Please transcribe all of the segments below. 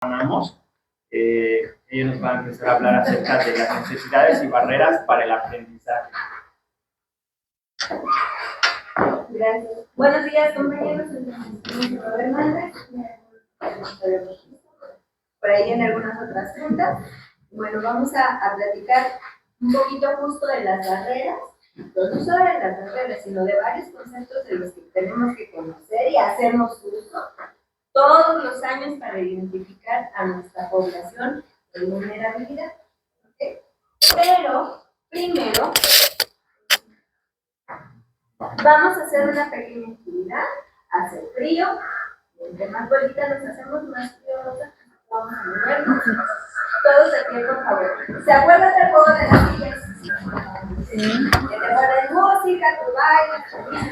Ellos nos van a empezar a hablar acerca de las necesidades y barreras para el aprendizaje. Gracias. Buenos días, compañeros. Por ahí en algunas otras juntas. Bueno, vamos a platicar un poquito justo de las barreras, no solo de las barreras, sino de varios conceptos de los que tenemos que conocer y hacernos uso todos los años para identificar a nuestra población de vulnerabilidad. ¿Okay? Pero, primero, vamos a hacer una pequeña actividad. Hace frío, entre más bolita nos hacemos, más frío vamos a movernos. Todos aquí, por favor. ¿Se acuerdan del juego de las sillas? Sí. Que te pones música, tu baile,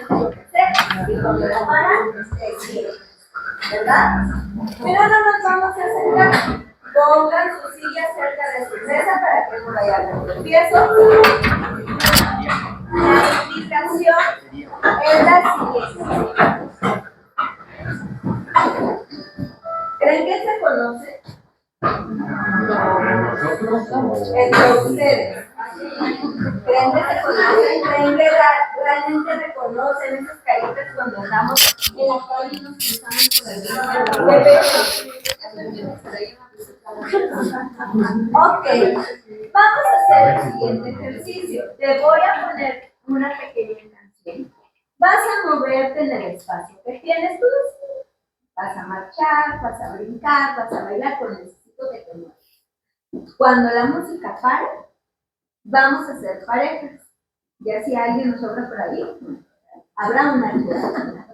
lo que sea, y cuando la paran, te giras. ¿Verdad? Pero no nos vamos a acercar. Pongan su silla cerca de su mesa para que no vayan. Empiezo. La invitación es la siguiente. ¿Creen que se conoce? Entre ustedes. ¿Creen que se conocen? ¿Creen que realmente reconocen esas caritas cuando andamos en la calle y nos cruzamos por el Ok, vamos a hacer el siguiente ejercicio. Te voy a poner una pequeña canción. Vas a moverte en el espacio que tienes tú. Vas a marchar, vas a brincar, vas a bailar, pero necesito que te muevas. Cuando la música pare, vamos a hacer parejas. Ya si alguien nos sobra por ahí, habrá una ayuda.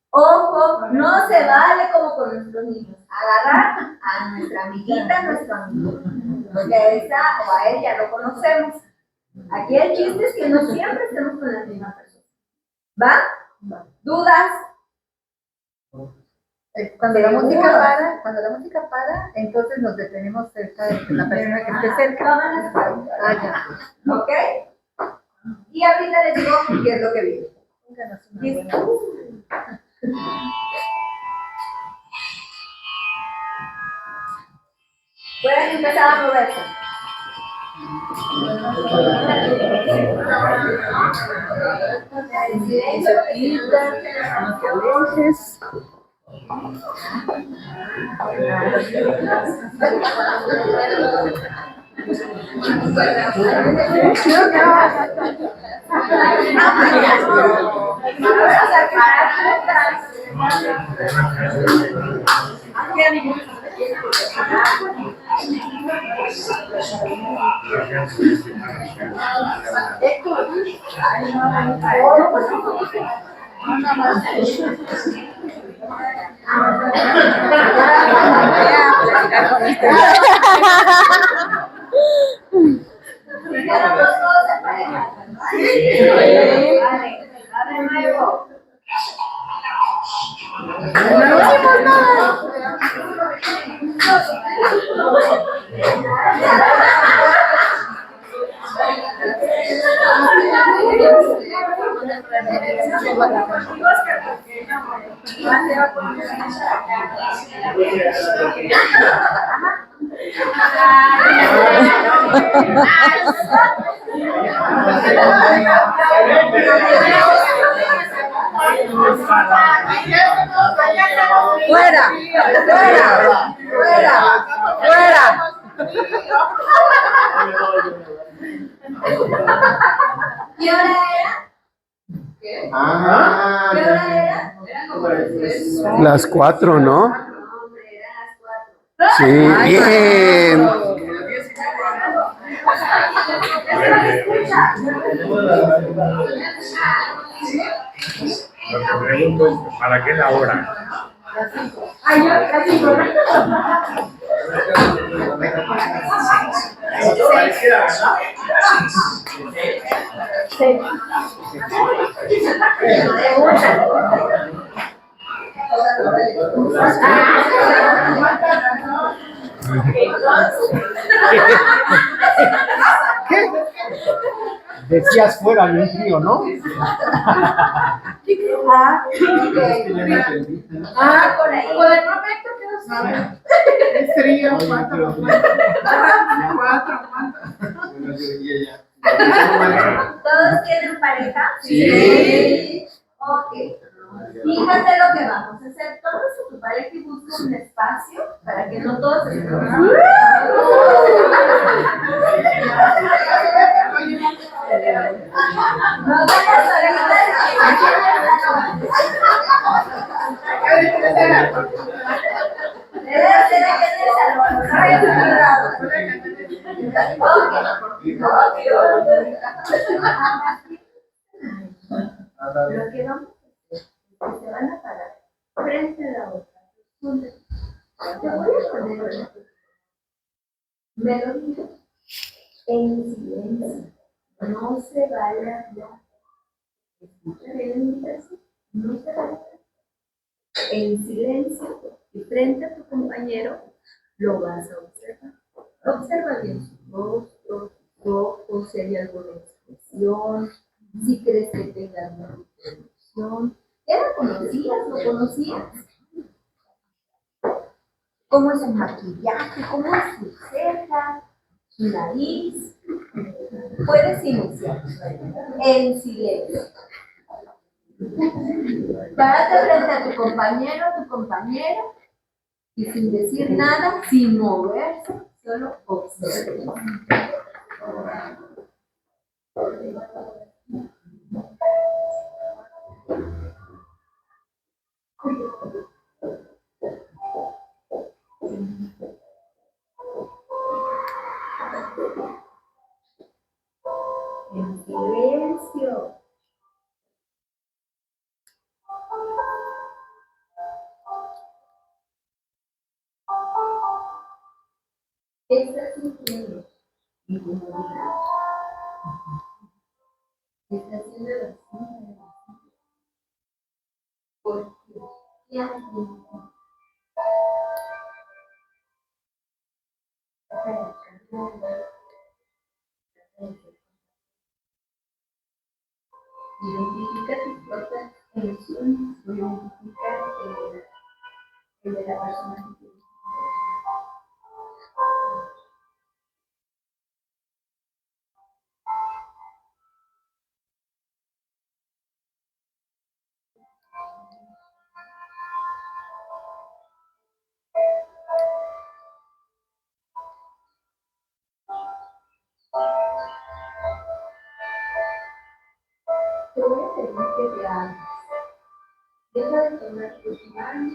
Ojo, no se vale como con nuestros niños. Agarrar a nuestra amiguita, a nuestro amigo. Porque a esa o a él ya lo conocemos. Aquí el chiste es que no siempre estemos con la misma persona. ¿Va? ¿Dudas? Cuando la música para, entonces nos detenemos cerca de la persona que esté cerca. Ya. ¿Ok? Y ahorita les digo qué es lo que viene. ¿Listo? Pueden empezar a moverse. ¡Fuera! ¡Fuera! ¡Fuera! ¡Fuera! ¿Qué hora era? ¿Qué? ¿Qué hora era? Las 4, ¿no? No, hombre, eran las 4. Sí, bien. Lo que pregunto es, ¿para qué la hora? Ay, yo casi no. Sí. ¿Qué? Decías fuera de un trío, ¿no? Por ahí. Con el proyecto quedó A ver, es trío, Oye, cuatro, pero- cuatro, cuatro. Bueno, yo y ella. ¿Todos tienen pareja? Sí. Ok. Fíjate lo que vamos a hacer. Todos a tu pareja y busca un espacio para que no todos se no vayas debe ser aquí en el salón, no vayas a otro lado. Lo que vamos a hacer es que se van a parar frente a la otra. Te voy a poner una melodía en silencio. No se vaya a hablar. Escucha bien la invitación. No se vaya a hablar. En silencio y frente a tu compañero lo vas a observar. Observa bien su rostro, sus ojos, si hay alguna expresión, si crees que tenga alguna emoción. ¿Ya lo conocías? ¿Lo conocías? ¿Cómo es el maquillaje? ¿Cómo es su ceja? ¿Su nariz? Puedes iniciar en silencio. Párate frente a tu compañero o tu compañera y sin decir nada, sin moverse, solo observa. En silencio. ¿Qué estás sintiendo? Incomodidad. ¿Estás haciendo vacío? ¿Por qué? ¿Qué alguien? Identifica tus propias emociones, identifica el de la persona que tienes. Te voy a pedir que te hagas. Deja de tomar tus manos,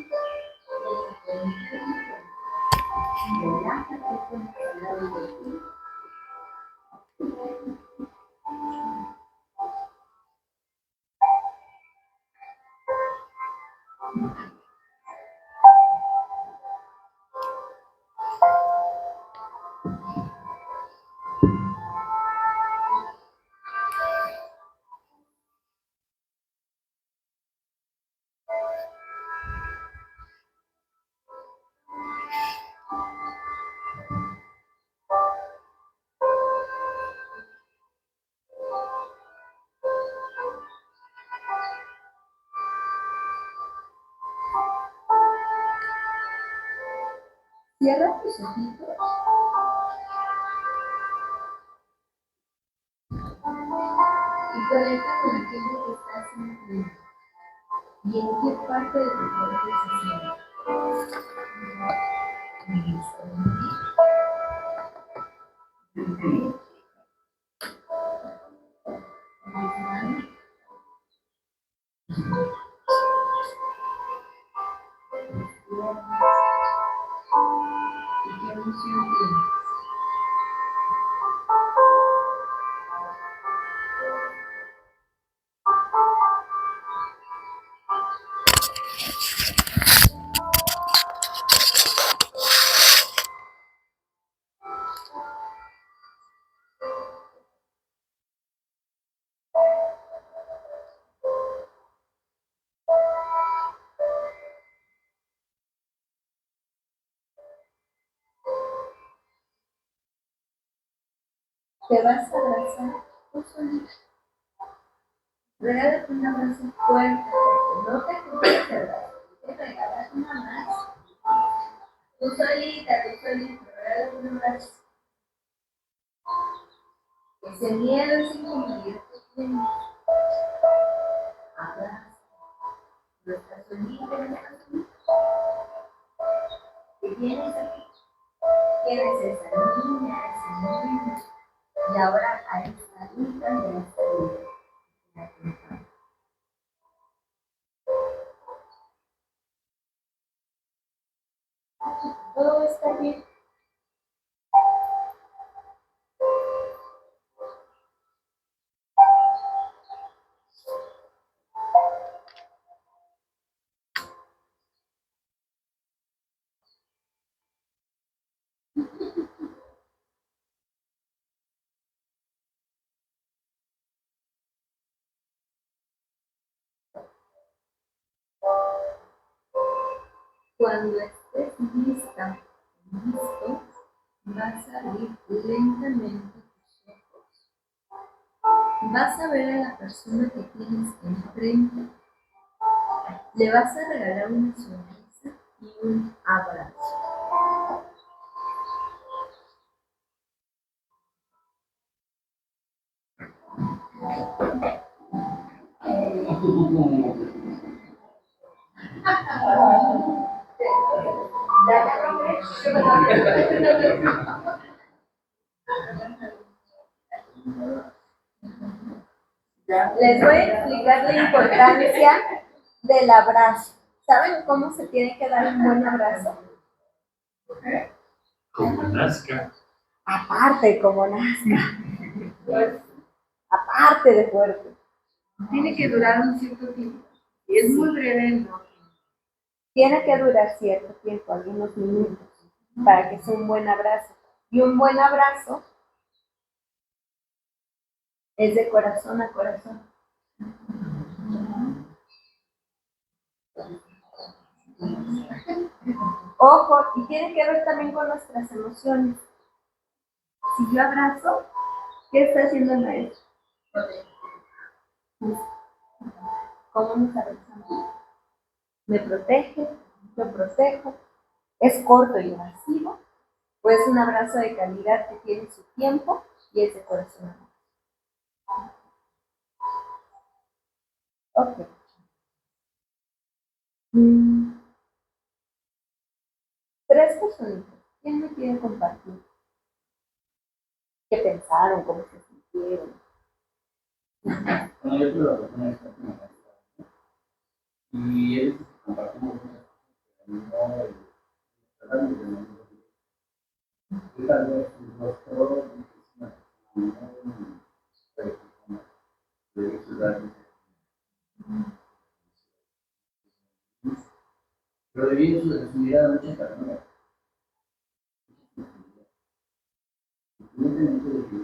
relájate con el lado de ti. Cierra tus ojitos y conecta con aquello que estás sintiendo. ¿Y en qué parte de tu cuerpo se siente? En el estómago. En las manos. ¿Y qué emoción tienes? Te vas a abrazar tú solito. Regálate un abrazo fuerte, porque no te ocupas de abrazo, te regalas una más. Tú solita, regálame un abrazo. Ese miedo sin cumplir tus sueños. Abrazo. No estás solita, no estás solita. ¿Qué tienes aquí? Tienes esa niña, ese niño. Y ahora a esta hija de esta niña. Todo está bien. Cuando estés lista, listo, vas a abrir lentamente tus ojos. Vas a ver a la persona que tienes enfrente. Le vas a regalar una sonrisa y un abrazo. Les voy a explicar la importancia del abrazo. ¿Saben cómo se tiene que dar un buen abrazo? Como nazca. Aparte, como nazca. Aparte de fuerte. Tiene que durar un cierto tiempo. Y es muy breve, ¿no? Tiene que durar cierto tiempo, algunos minutos, para que sea un buen abrazo. Y un buen abrazo es de corazón a corazón. Ojo, y tiene que ver también con nuestras emociones. Si yo abrazo, ¿qué está haciendo el maestro? ¿Cómo nos abrazamos? ¿Me protege? ¿Lo protejo? ¿Es corto y masivo? ¿O es un abrazo de calidad que tiene su tiempo y es de corazón? Ok. Tres personas. ¿Quién me quiere compartir? ¿Qué pensaron? ¿Cómo se sintieron? Bueno, yo tuve la oportunidad de estar con la maestra, ¿no? Y él compartimos muchas cosas, y tal vez su rostro de ciudad, pero debido a su mirada mucha ternura, independientemente de que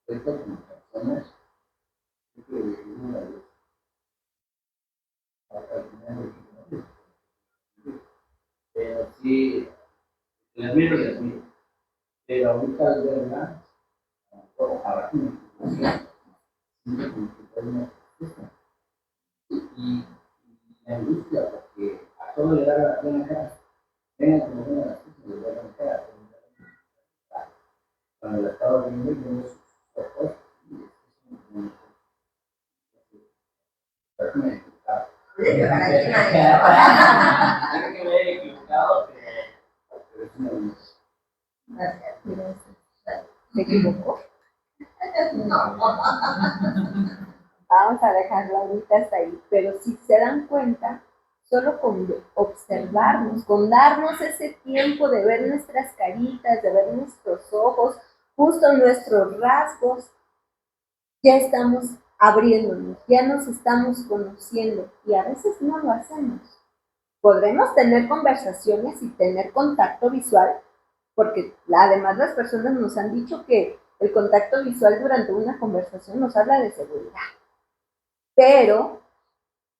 esto como personas, creo que vivimos la vida para tener, pero sí, les admiro, pero ahorita es verdad, ahora y la industria, porque a todo le da la buena cara, vengan como vengan las cosas, le da la cara, cuando la estaba viendo, yo sus ojos, y es me he equivocado. Creo que me he equivocado, pero es una luz. ¿Se equivocó? Vamos a dejarlo ahorita hasta ahí. Pero si se dan cuenta, solo con observarnos, con darnos ese tiempo de ver nuestras caritas, de ver nuestros ojos, justo nuestros rasgos, ya estamos abriéndonos, ya nos estamos conociendo y a veces no lo hacemos. Podremos tener conversaciones y tener contacto visual, porque además las personas nos han dicho que el contacto visual durante una conversación nos habla de seguridad. Pero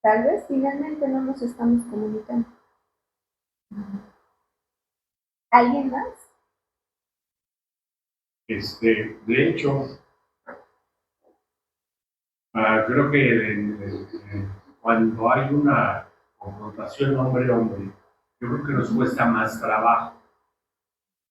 tal vez finalmente no nos estamos comunicando. ¿Alguien más? De hecho, creo que cuando hay una confrontación hombre-hombre, yo creo que nos cuesta más trabajo.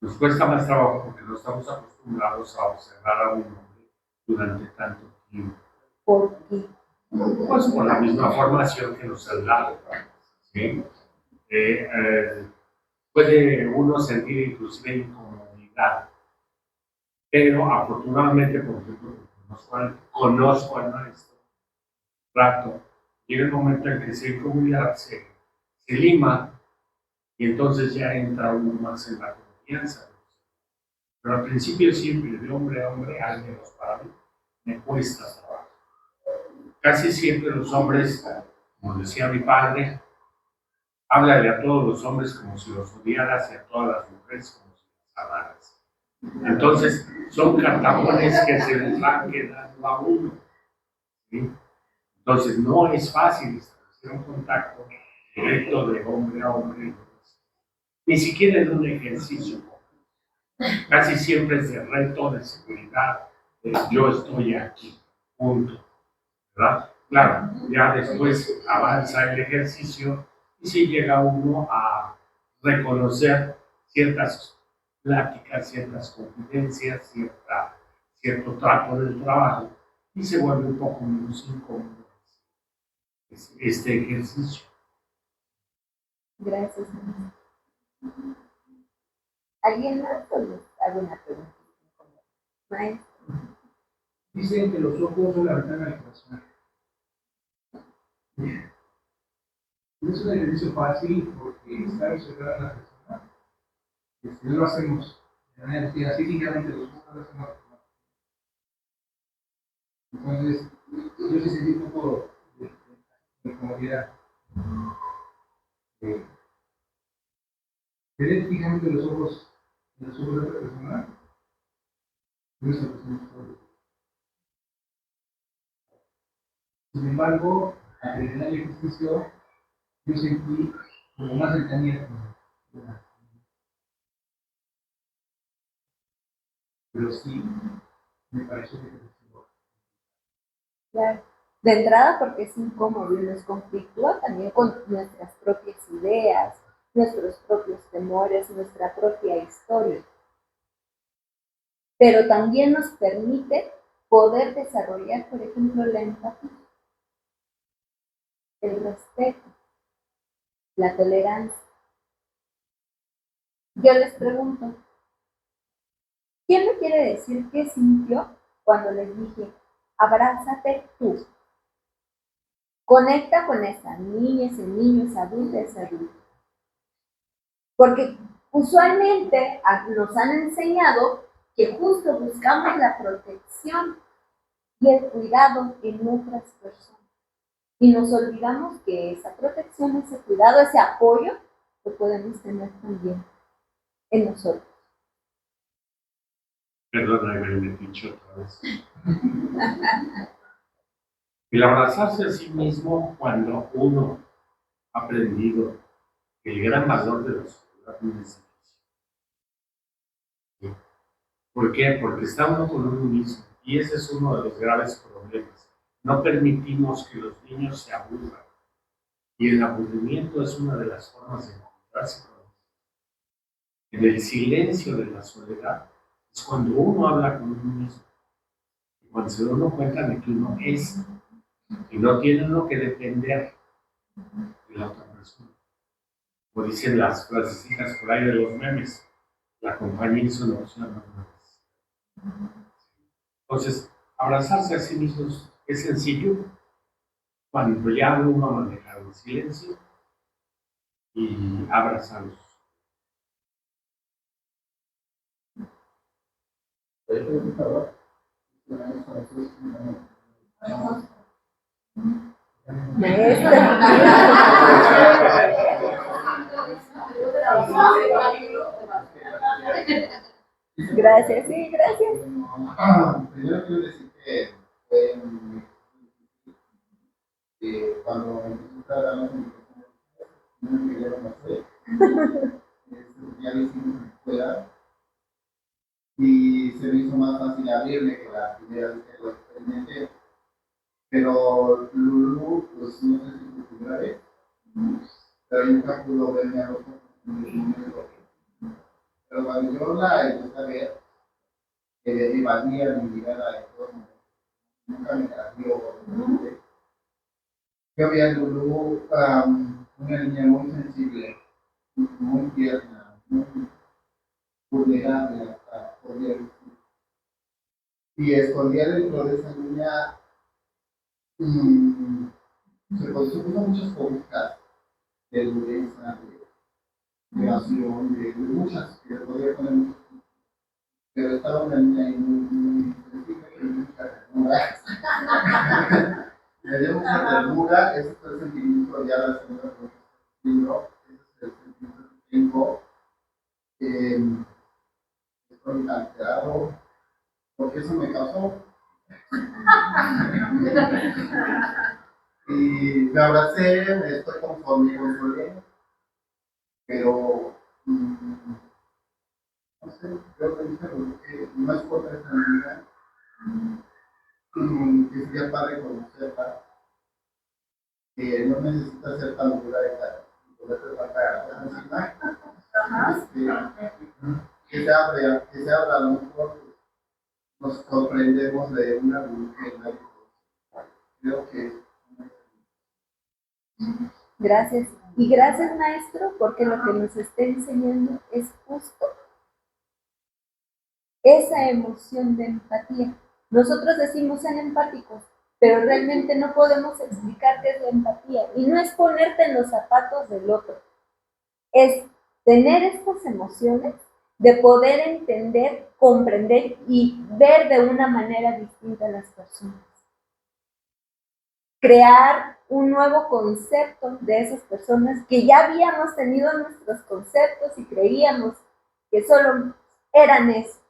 Nos cuesta más trabajo porque no estamos acostumbrados a observar a un hombre durante tanto tiempo. ¿Por qué? Pues por la misma formación que nos han dado. ¿Sí? Puede uno sentir inclusive incomodidad, pero afortunadamente, por ejemplo, conozco al maestro rato, llega el momento en que esa incomodidad se lima y entonces ya entra uno más en la confianza. Pero al principio siempre, de hombre a hombre, al menos para mí, me cuesta trabajo. Casi siempre los hombres, como decía mi padre, háblale a todos los hombres como si los odiaras y a todas las mujeres como si las amaras. Entonces, son cartamones que se les van quedando a uno. ¿Sí? Entonces, no es fácil establecer un contacto directo de hombre a hombre, ni siquiera en un ejercicio. Casi siempre es de reto, de seguridad, de yo estoy aquí, punto. ¿Verdad? Claro, ya después avanza el ejercicio y sí llega uno a reconocer ciertas pláticas, ciertas confidencias, cierto trato del trabajo y se vuelve un poco menos incómodo este ejercicio. Gracias. ¿Alguien más alguna pregunta? Maestro. Dicen que los ojos son la ventana del corazón. No es un ejercicio fácil porque está observando a la persona. Si no lo hacemos de manera rutina, así físicamente los ojos lo hacemos. Entonces, yo sí sentí un poco de comodidad. Tener fijamente los ojos en los ojos de otra persona no es algo sencillo. Sin embargo, al terminar el ejercicio, yo sentí como más cercanía con la. Pero sí, me pareció que ejercicio. Claro. De entrada porque es incómodo y nos conflictúa también con nuestras propias ideas, nuestros propios temores, nuestra propia historia. Pero también nos permite poder desarrollar, por ejemplo, la empatía, el respeto, la tolerancia. Yo les pregunto, ¿quién me quiere decir qué sintió cuando les dije, abrázate tú? Conecta con esa niña, ese niño, esa adulta, ese adulto. Porque usualmente nos han enseñado que justo buscamos la protección y el cuidado en otras personas. Y nos olvidamos que esa protección, ese cuidado, ese apoyo, lo podemos tener también en nosotros. Perdona, me dicho otra vez. El abrazarse a sí mismo cuando uno ha aprendido el gran valor de la soledad no es difícil. ¿Por qué? Porque está uno con uno mismo y ese es uno de los graves problemas. No permitimos que los niños se aburran y el aburrimiento es una de las formas de encontrarse con los niños. En el silencio de la soledad es cuando uno habla con uno mismo y cuando se da uno cuenta de que uno es y no tiene uno que depender de la otra persona. Como dicen las frasecitas por ahí de los memes, la compañía es una opción. Entonces, abrazarse a sí mismos es sencillo cuando ya uno ha manejado el silencio y abrazarlos. Gracias, sí, gracias. Primero quiero decir que fue cuando empecé a hablar no me quería conocer. Ya lo hicimos en la escuela y se me hizo más fácil abrirme que la primera vez que lo experimenté. Pero Lulu, pues no sé si es su primera vez, pero nunca pudo verme a los ojos en ningún momento. Pero cuando yo la empecé a ver, que evadía mi mirada de todo mundo, nunca me cambió. Yo vi a Lulu una niña muy sensible, muy tierna, muy vulnerable hasta poder. Y escondía dentro de esa niña, se puso muchas cosas de dureza, de pasión, de muchas, que podía poner muchas cosas. Pero estaba una niña ahí muy sensible, que mucha ternura. Me dio mucha ternura, ese fue el sentimiento ya la segunda vez que libro, ese es el sentimiento que tengo. Estoy alterado, porque eso me causó. Y me abracé, me estoy conforme, consolé, pero no sé, creo que no es por esa niña, que sería padre conocerla, que no necesita ser tan dura y poder tratar encima, que se abra a lo mejor nos sorprendemos de una luz que nadie conoce. Creo que Gracias. Y gracias, maestro, porque lo que nos está enseñando es justo esa emoción de empatía. Nosotros decimos ser empáticos, pero realmente no podemos explicar qué es la empatía. Y no es ponerte en los zapatos del otro, es tener estas emociones de poder entender, comprender y ver de una manera distinta a las personas. Crear un nuevo concepto de esas personas que ya habíamos tenido nuestros conceptos y creíamos que solo eran eso.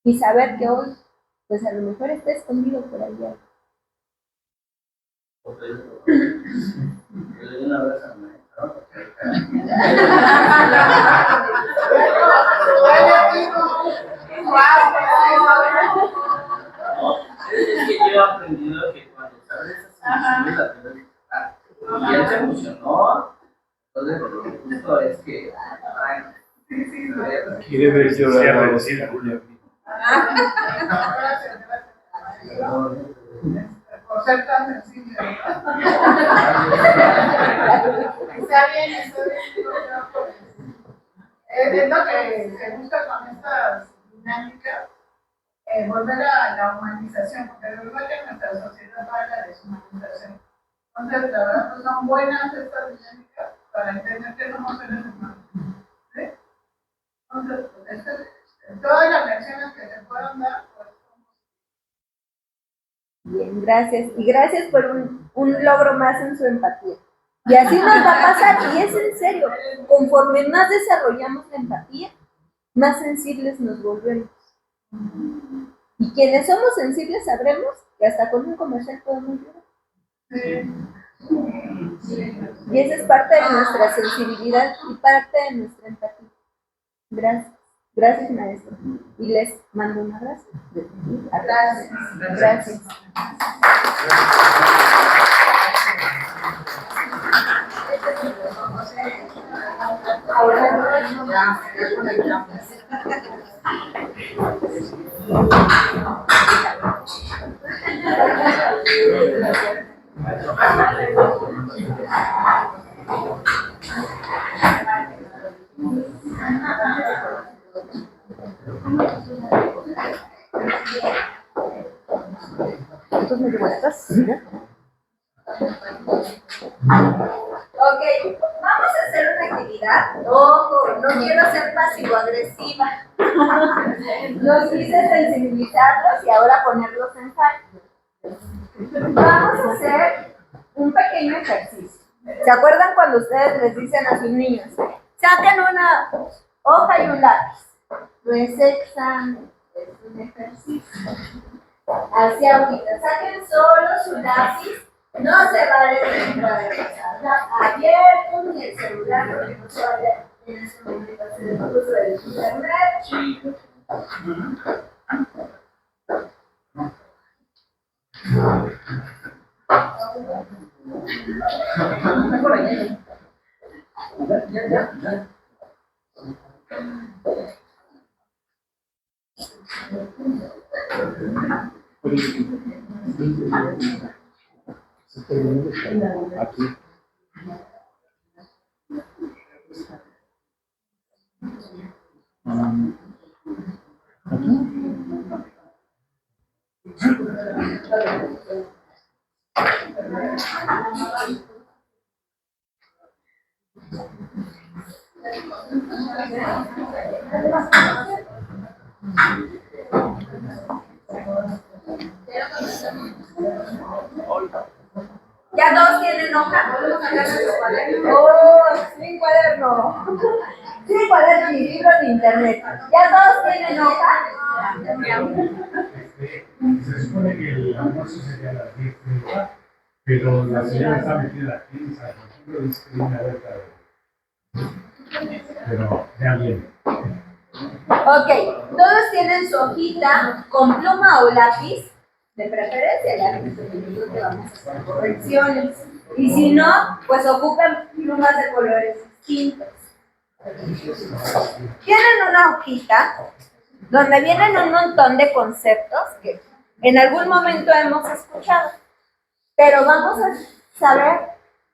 Y saber que hoy, pues a lo mejor está escondido por allá. le doy un abrazo a mi maestro. Es que yo he aprendido que cuando sabes esas emociones las debes disfrutar. Y él se emocionó, entonces justo es que Quiere ver llorar a Julio. Por ser tan sencillo. Está bien, es lo que se busca con estas dinámicas, volver a la humanización, porque de verdad que nuestra sociedad va a la deshumanización. Entonces, la verdad, pues son buenas estas dinámicas para entender que somos seres humanos. ¿Sí? Entonces, pues, todas las reacciones que se puedan dar, pues, Bien, gracias. Y gracias por un logro más en su empatía. Y así nos va a pasar, y es en serio. Conforme más desarrollamos la empatía, más sensibles nos volvemos. Y quienes somos sensibles sabremos que hasta con un comercial podemos llorar. Y esa es parte de nuestra sensibilidad y parte de nuestra empatía. Gracias. Gracias, maestro. Y les mando un abrazo. gracias. Gracias. Entonces me devueltas. Ok, vamos a hacer una actividad. Ojo, no quiero ser pasivo-agresiva. Los hice sensibilizarlos y ahora ponerlos en falta. Vamos a hacer un pequeño ejercicio. ¿Se acuerdan cuando ustedes les dicen a sus niños? Saquen una hoja y un lápiz. No es examen, es un ejercicio. Así ahorita, saquen solo su lápiz. No se vale abierto ni el celular, porque no se vaya en ese momento a hacer el uso del internet. ¿Ya todos tienen hoja? ¡Oh, sin cuaderno! Sin cuaderno, ni libro, ni internet. ¿Ya todos tienen hoja? Se supone que el almuerzo sería a las 10:30, pero la señora está metida aquí, y San Francisco dice que viene a ver pero ya bien. Ok, todos tienen su hojita con pluma o lápiz, de preferencia lápiz, porque yo creo que vamos a hacer correcciones. Y si no, pues ocupen plumas de colores distintos. Tienen una hojita donde vienen un montón de conceptos que en algún momento hemos escuchado, pero vamos a saber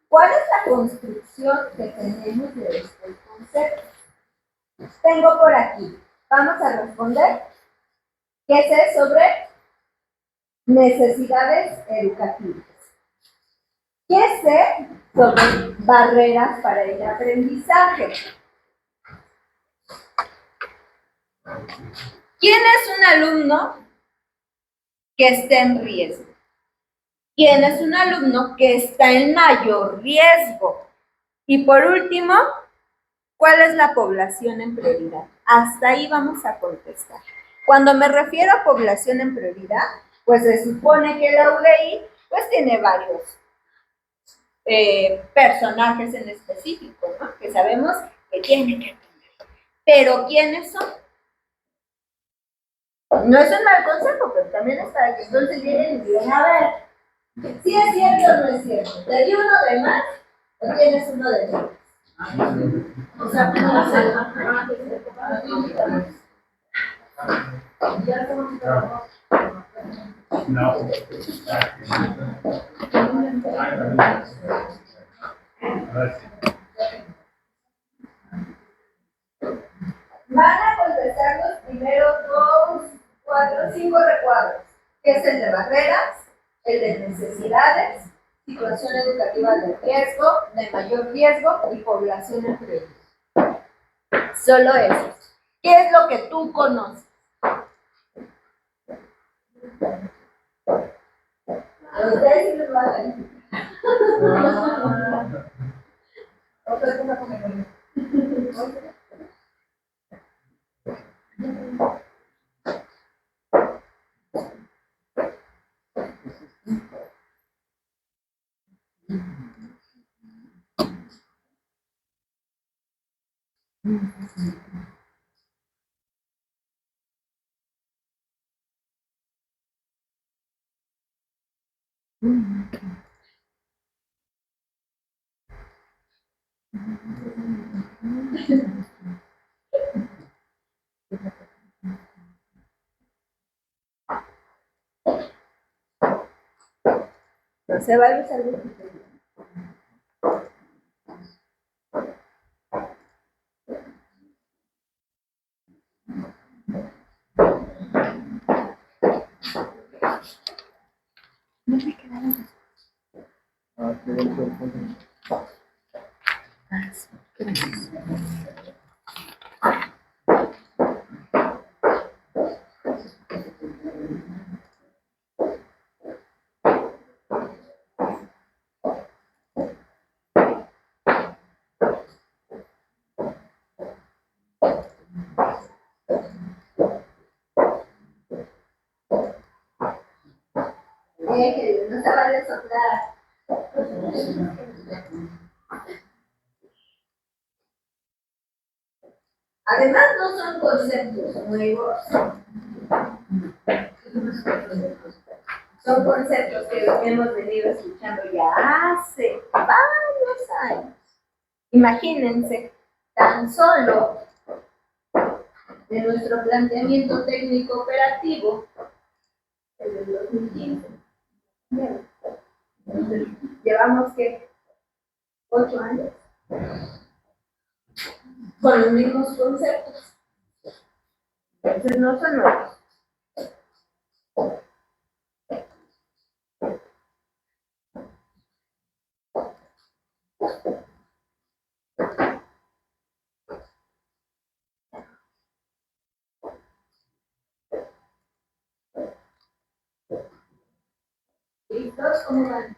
cuál es la construcción que tenemos de estos conceptos. Tengo por aquí, vamos a responder, ¿qué sé sobre necesidades educativas? ¿Qué sé sobre barreras para el aprendizaje? ¿Quién es un alumno que está en riesgo? ¿Quién es un alumno que está en mayor riesgo? Y por último, ¿cuál es la población en prioridad? Hasta ahí vamos a contestar. Cuando me refiero a población en prioridad, pues se supone que la UDI pues tiene varios personajes en específico, ¿no? Que sabemos que tienen que atender. Pero ¿quiénes son? No es un mal consejo, pero también es para que entonces vienen y digan, a ver, si es cierto o no es cierto. ¿Te di uno de más o tienes uno de menos? O sea, no sé. No. Van a contestar los primeros 2, 4, 5 recuadros, que es el de barreras, el de necesidades, situación educativa de riesgo, de mayor riesgo y población en prioridad. Solo eso. ¿Qué es lo que tú conoces? A ustedes sí les va a dar. Otra cosa como no se vale usar Wikipedia. No se vale soplar. Además, no son conceptos nuevos. Son conceptos que hemos venido escuchando ya hace varios años. Imagínense, tan solo de nuestro planteamiento técnico operativo, el del 2015. Entonces, llevamos que 8 años con los mismos conceptos. Entonces no son nuevos. ¿Listos? ¿Cómo van?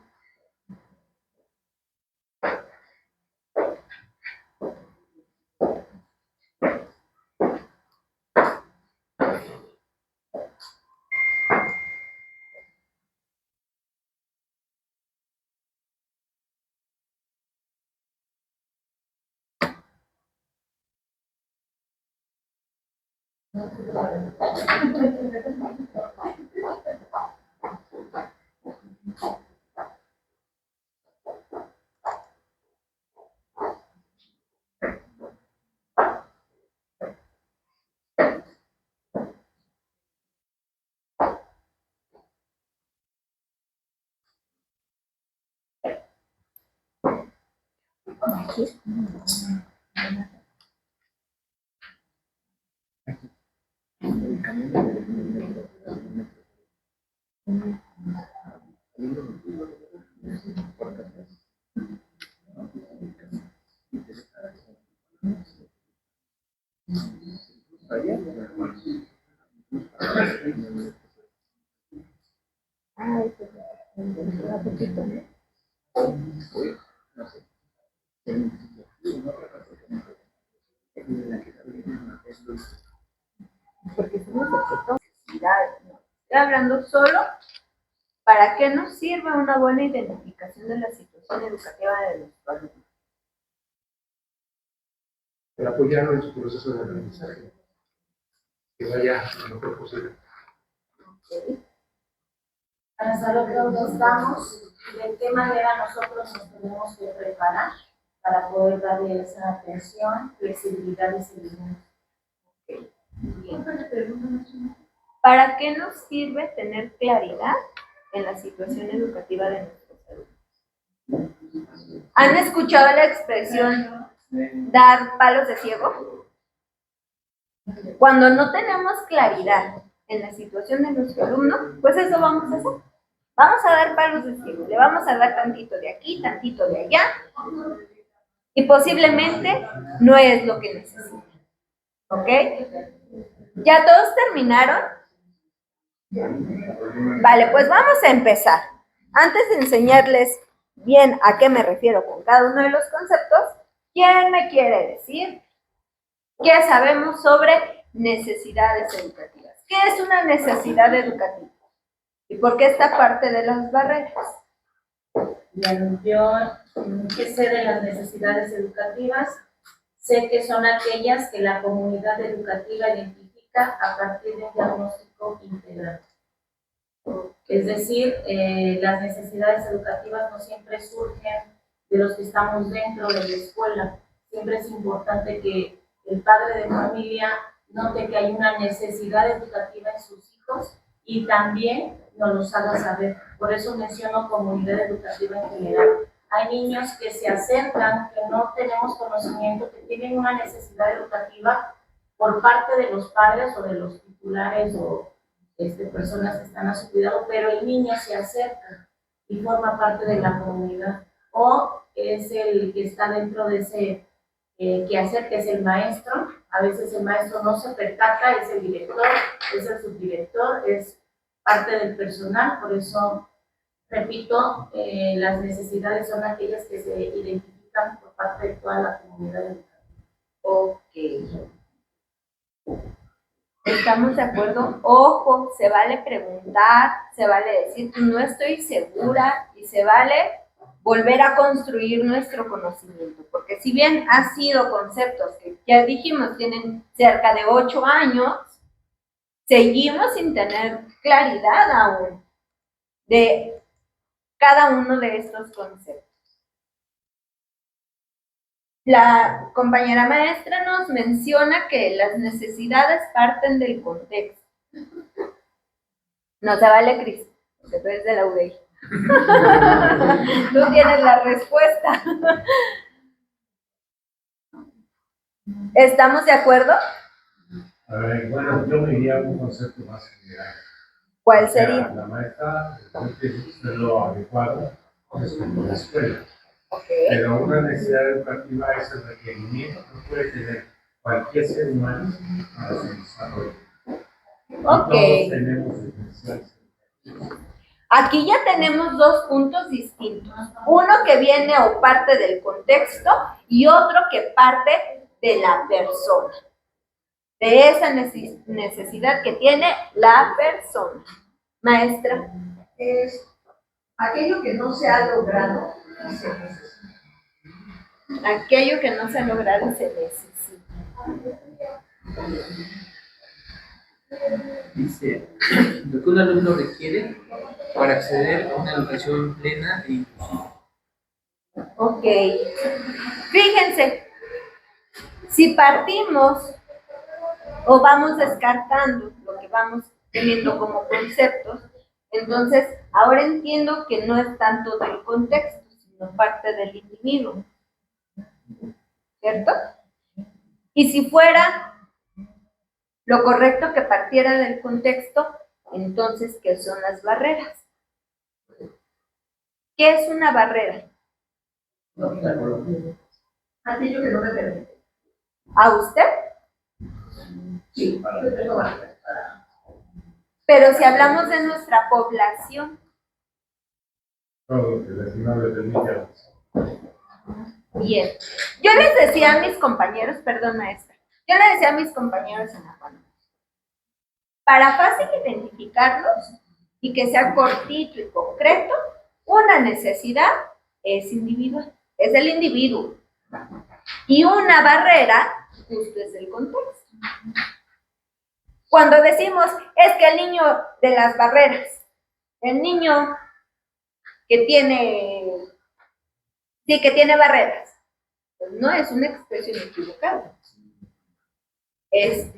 Porque somos objetos de necesidades, ¿no? Estoy hablando solo para qué nos sirve una buena identificación de la situación educativa de nuestro alumno. Para apoyarlo en su proceso de aprendizaje, que vaya lo mejor posible. Para saber de dónde estamos y de qué manera nosotros nos tenemos que preparar para poder darle esa atención, flexibilidad y seguimiento. Bien. ¿Para qué nos sirve tener claridad en la situación educativa de nuestros alumnos? ¿Han escuchado la expresión dar palos de ciego? Cuando no tenemos claridad en la situación de nuestro alumno, pues eso vamos a hacer. Vamos a dar palos de ciego, le vamos a dar tantito de aquí, tantito de allá, y posiblemente no es lo que necesita. ¿Ok? ¿Ya todos terminaron? Vale, pues vamos a empezar. Antes de enseñarles bien a qué me refiero con cada uno de los conceptos, ¿quién me quiere decir qué sabemos sobre necesidades educativas? ¿Qué es una necesidad educativa? ¿Y por qué esta parte de las barreras? Bien, yo que sé de las necesidades educativas, sé que son aquellas que la comunidad educativa identifica a partir de un diagnóstico integral. Es decir, las necesidades educativas no siempre surgen de los que estamos dentro de la escuela. Siempre es importante que el padre de familia note que hay una necesidad educativa en sus hijos y también nos los haga saber. Por eso menciono comunidad educativa en general. Hay niños que se acercan, que no tenemos conocimiento, que tienen una necesidad educativa por parte de los padres o de los titulares o personas que están a su cuidado, pero el niño se acerca y forma parte de la comunidad. O es el que está dentro de ese quehacer, que es el maestro. A veces el maestro no se percata, es el director, es el subdirector, es parte del personal. Por eso, repito, las necesidades son aquellas que se identifican por parte de toda la comunidad educativa. Ok. ¿Estamos de acuerdo? Ojo, se vale preguntar, se vale decir no estoy segura y se vale volver a construir nuestro conocimiento, porque si bien han sido conceptos que ya dijimos tienen cerca de 8 años, seguimos sin tener claridad aún. de cada uno de estos conceptos. La compañera maestra nos menciona que las necesidades parten del contexto. No se vale, Cris, porque tú eres de la UDI. Tú tienes la respuesta. ¿Estamos de acuerdo? A ver, bueno, yo me iría a un concepto más general. ¿Cuál O sea, sería? la maestra tiene que ser lo adecuado respecto a la escuela. Okay. Pero una necesidad educativa es el requerimiento que puede tener cualquier ser humano para su desarrollo. Ok. Todos tenemos necesidades educativas. Aquí ya tenemos dos puntos distintos. Uno que viene o parte del contexto y otro que parte de la persona. De esa necesidad que tiene la persona. Maestra. Es aquello que no se ha logrado y se necesita. Aquello que no se ha logrado y se necesita. Dice, lo que un alumno requiere para acceder a una educación plena e inclusiva. Ok. Fíjense, si partimos o vamos descartando lo que vamos teniendo como conceptos, entonces ahora entiendo que no es tanto del contexto, sino parte del individuo. ¿Cierto? Y si fuera lo correcto que partiera del contexto, entonces, ¿qué son las barreras? ¿Qué es una barrera? Aquello que no me permite. ¿A usted? Sí, yo tengo barreras. Pero si hablamos de nuestra población. Todo lo que no le permite a los. Bien. Yo les decía a mis compañeros, perdón maestra, yo les decía a mis compañeros en la FANA, para fácil identificarlos y que sea cortito y concreto, una necesidad es individual, es del individuo. Y una barrera, justo es del contexto. Cuando decimos, es que el niño de las barreras, el niño que tiene barreras, pues no es una expresión equivocada. Es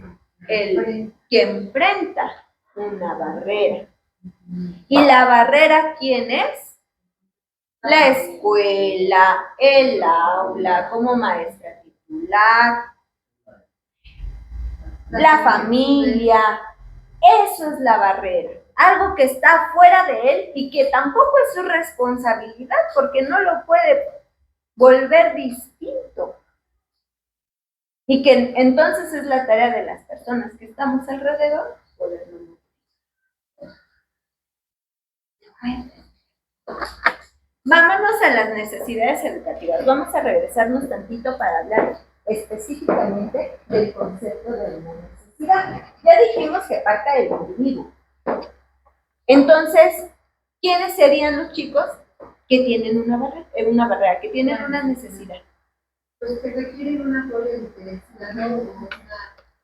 el que enfrenta una barrera. ¿Y la barrera quién es? La escuela, el aula, como maestra titular, la familia. Eso es la barrera. Algo que está fuera de él y que tampoco es su responsabilidad porque no lo puede volver distinto. Y que entonces es la tarea de las personas que estamos alrededor poderlo lograr. Vámonos a las necesidades educativas. Vamos a regresarnos tantito para hablar específicamente del concepto de una necesidad. Ya dijimos que parte del individuo. Entonces, ¿quiénes serían los chicos que tienen una barrera, que tienen una necesidad? Pues que requieren una apoyo diferenciado o una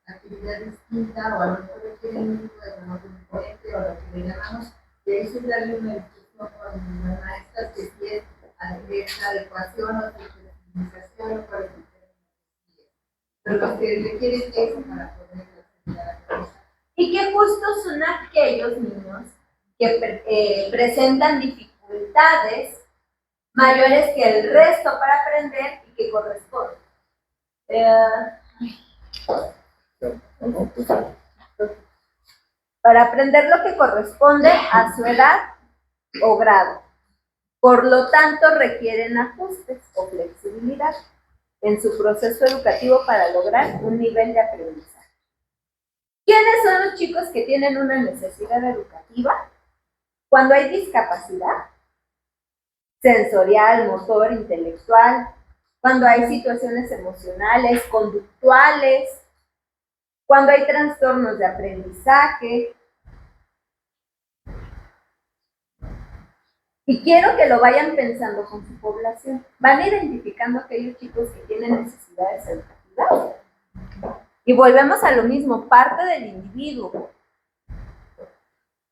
actividad distinta, o a lo mejor requieren un tipo de trabajo diferente, o lo que le llamamos, de eso darle una discusión con las maestras que si es esta adecuación o sensibilización o para pero los que requieren eso para poder acceder a la cabeza. Y que justo son aquellos niños que presentan dificultades mayores que el resto para aprender y que corresponden. Para aprender lo que corresponde a su edad o grado. Por lo tanto, requieren ajustes o flexibilidad en su proceso educativo para lograr un nivel de aprendizaje. ¿Quiénes son los chicos que tienen una necesidad educativa? Cuando hay discapacidad sensorial, motor, intelectual, cuando hay situaciones emocionales, conductuales, cuando hay trastornos de aprendizaje. Y quiero que lo vayan pensando con su población. Van identificando aquellos chicos que tienen necesidades educativas. Y volvemos a lo mismo, parte del individuo.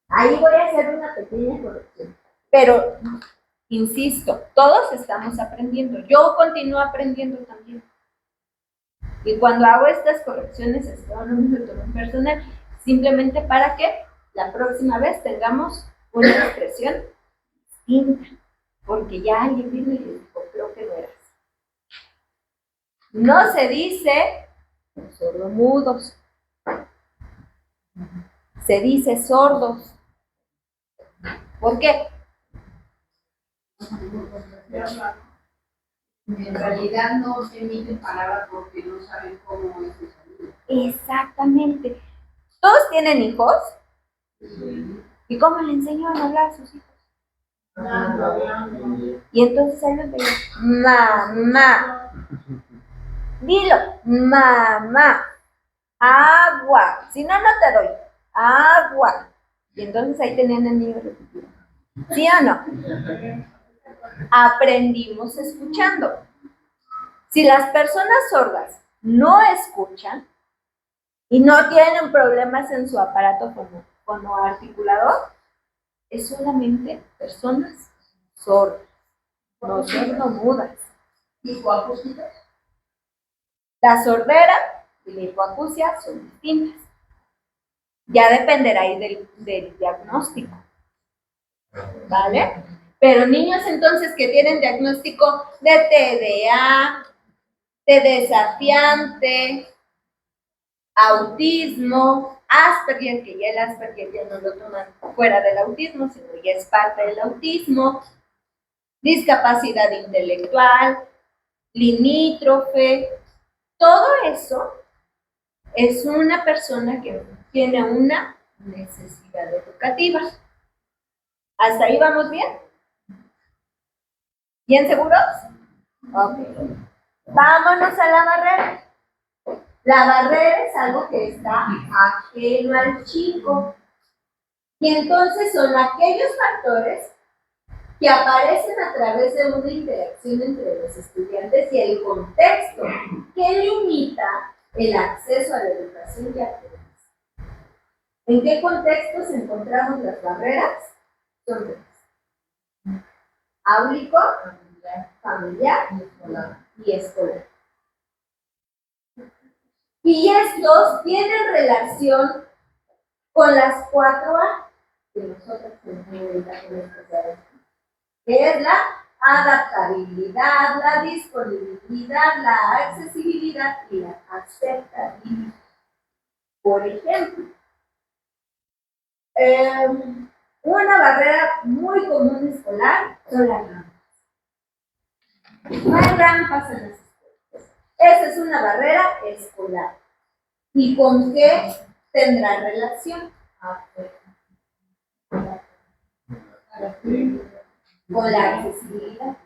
Ahí voy a hacer una pequeña corrección. Pero, insisto, todos estamos aprendiendo. Yo continúo aprendiendo también. Y cuando hago estas correcciones, estoy hablando de todo personal, simplemente para que la próxima vez tengamos una expresión distinta. Porque ya alguien vino y le dijo, creo que no era así. No se dice sordomudos. Se dice sordos. ¿Por qué? En realidad no se emiten palabras porque no saben cómo es su sonido. Exactamente. ¿Todos tienen hijos? ¿Y cómo le enseñan a hablar a sus hijos? Y entonces ahí los veía, mamá. Dilo, mamá. Agua. Si no, no te doy. Agua. Y entonces ahí tenían el niño repetido. ¿Sí o no? Aprendimos escuchando. Si las personas sordas no escuchan y no tienen problemas en su aparato fonoarticulador, es solamente personas sordas, no sordomudas. ¿Hipoacústicas? La sordera y la hipoacusia son distintas. Ya dependerá ahí del diagnóstico. ¿Vale? Pero niños entonces que tienen diagnóstico de TDA, de desafiante, autismo, Asperger, que ya el Asperger ya no lo toman fuera del autismo, sino ya es parte del autismo, discapacidad intelectual, limítrofe, todo eso es una persona que tiene una necesidad educativa. ¿Hasta ahí vamos bien? ¿Bien seguros? Ok. Vámonos a la barrera. La barrera es algo que está ajeno al chico. Y entonces son aquellos factores que aparecen a través de una interacción entre los estudiantes y el contexto que limita el acceso a la educación y aprendizaje. ¿En qué contextos encontramos las barreras? Son tres: áulico, familiar y escolar. Y estos tienen relación con las 4A que nosotros tenemos en especial, que es la adaptabilidad, la disponibilidad, la accesibilidad y la aceptabilidad. Por ejemplo, una barrera muy común escolar son las rampas. No hay rampas en las escuelas. Esa es una barrera escolar. ¿Y con qué tendrá relación? Con la accesibilidad.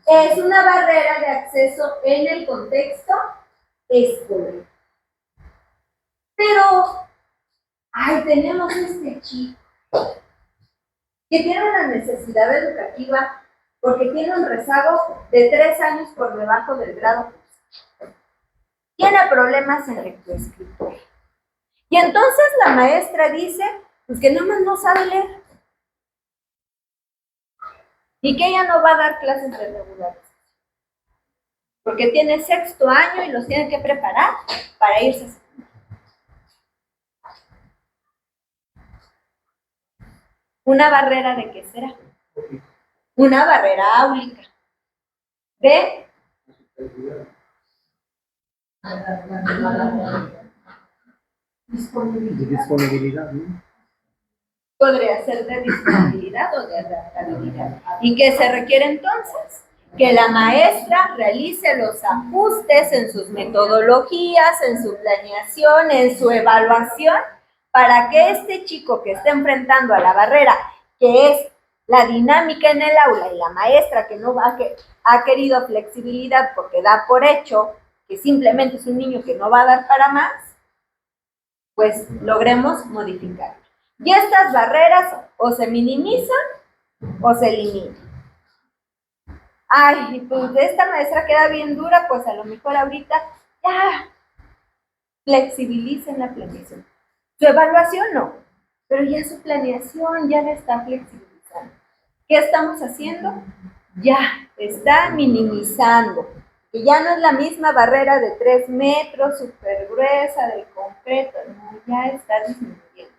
Es una barrera de acceso en el contexto escolar. Pero, tenemos este chico que tiene una necesidad educativa porque tiene un rezago de 3 años por debajo del grado. Tiene problemas en lectoescritura. Y entonces la maestra dice, pues que nomás no sabe leer. Y que ella no va a dar clases de regularización. Porque tiene 6º año y los tiene que preparar para irse a secundaria. ¿Una barrera de qué será? Una barrera áulica. ¿De? Disponibilidad, ¿no? Podría ser de disponibilidad o de adaptabilidad. ¿Y qué se requiere entonces? Que la maestra realice los ajustes en sus metodologías, en su planeación, en su evaluación, para que este chico que está enfrentando a la barrera, que es la dinámica en el aula, y la maestra que no ha querido flexibilidad porque da por hecho que simplemente es un niño que no va a dar para más, pues logremos modificar. Y estas barreras o se minimizan o se eliminan. Pues esta maestra queda bien dura, pues a lo mejor ahorita ya flexibilicen la planeación. Su evaluación no, pero ya su planeación ya la está flexibilizando. ¿Qué estamos haciendo? Ya está minimizando, que ya no es la misma barrera de 3 metros, súper gruesa, de concreto, no, ya está disminuyendo.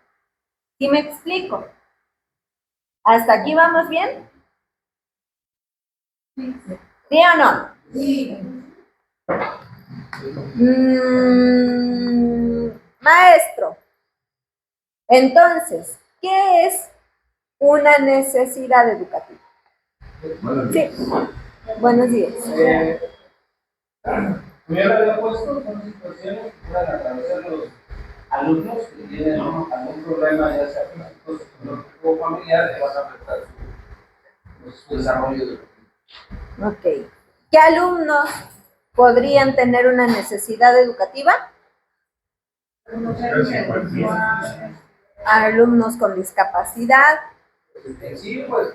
¿Sí me explico? ¿Hasta aquí vamos bien? ¿Sí o no? Sí. Maestro, entonces, ¿qué es una necesidad educativa? Sí. Buenos días. Me había puesto son situaciones que puedan atravesar los alumnos que tienen algún problema, ya sea físico, psicológico o familiar, que van a afectar su desarrollo educativo. Ok. ¿Qué alumnos podrían tener una necesidad educativa? Alumnos con discapacidad, Sí, pues,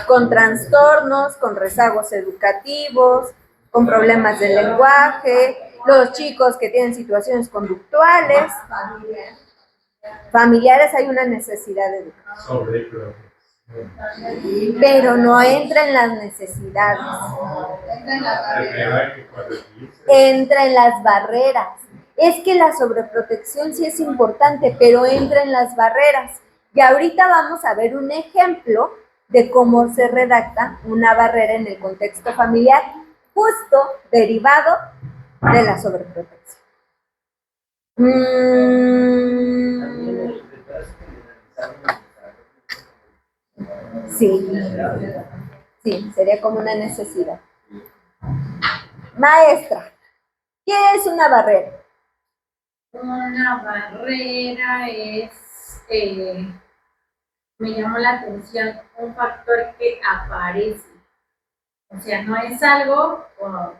con trastornos, con rezagos educativos, con problemas de lenguaje, los chicos que tienen situaciones conductuales, familiares, hay una necesidad educativa. Pero no entra en las necesidades, entra en las barreras. Es que la sobreprotección sí es importante, pero entra en las barreras. Y ahorita vamos a ver un ejemplo de cómo se redacta una barrera en el contexto familiar, justo derivado de la sobreprotección. Sí, sería como una necesidad. Maestra, ¿qué es una barrera? Una barrera es, me llamó la atención, un factor que aparece. O sea, no es algo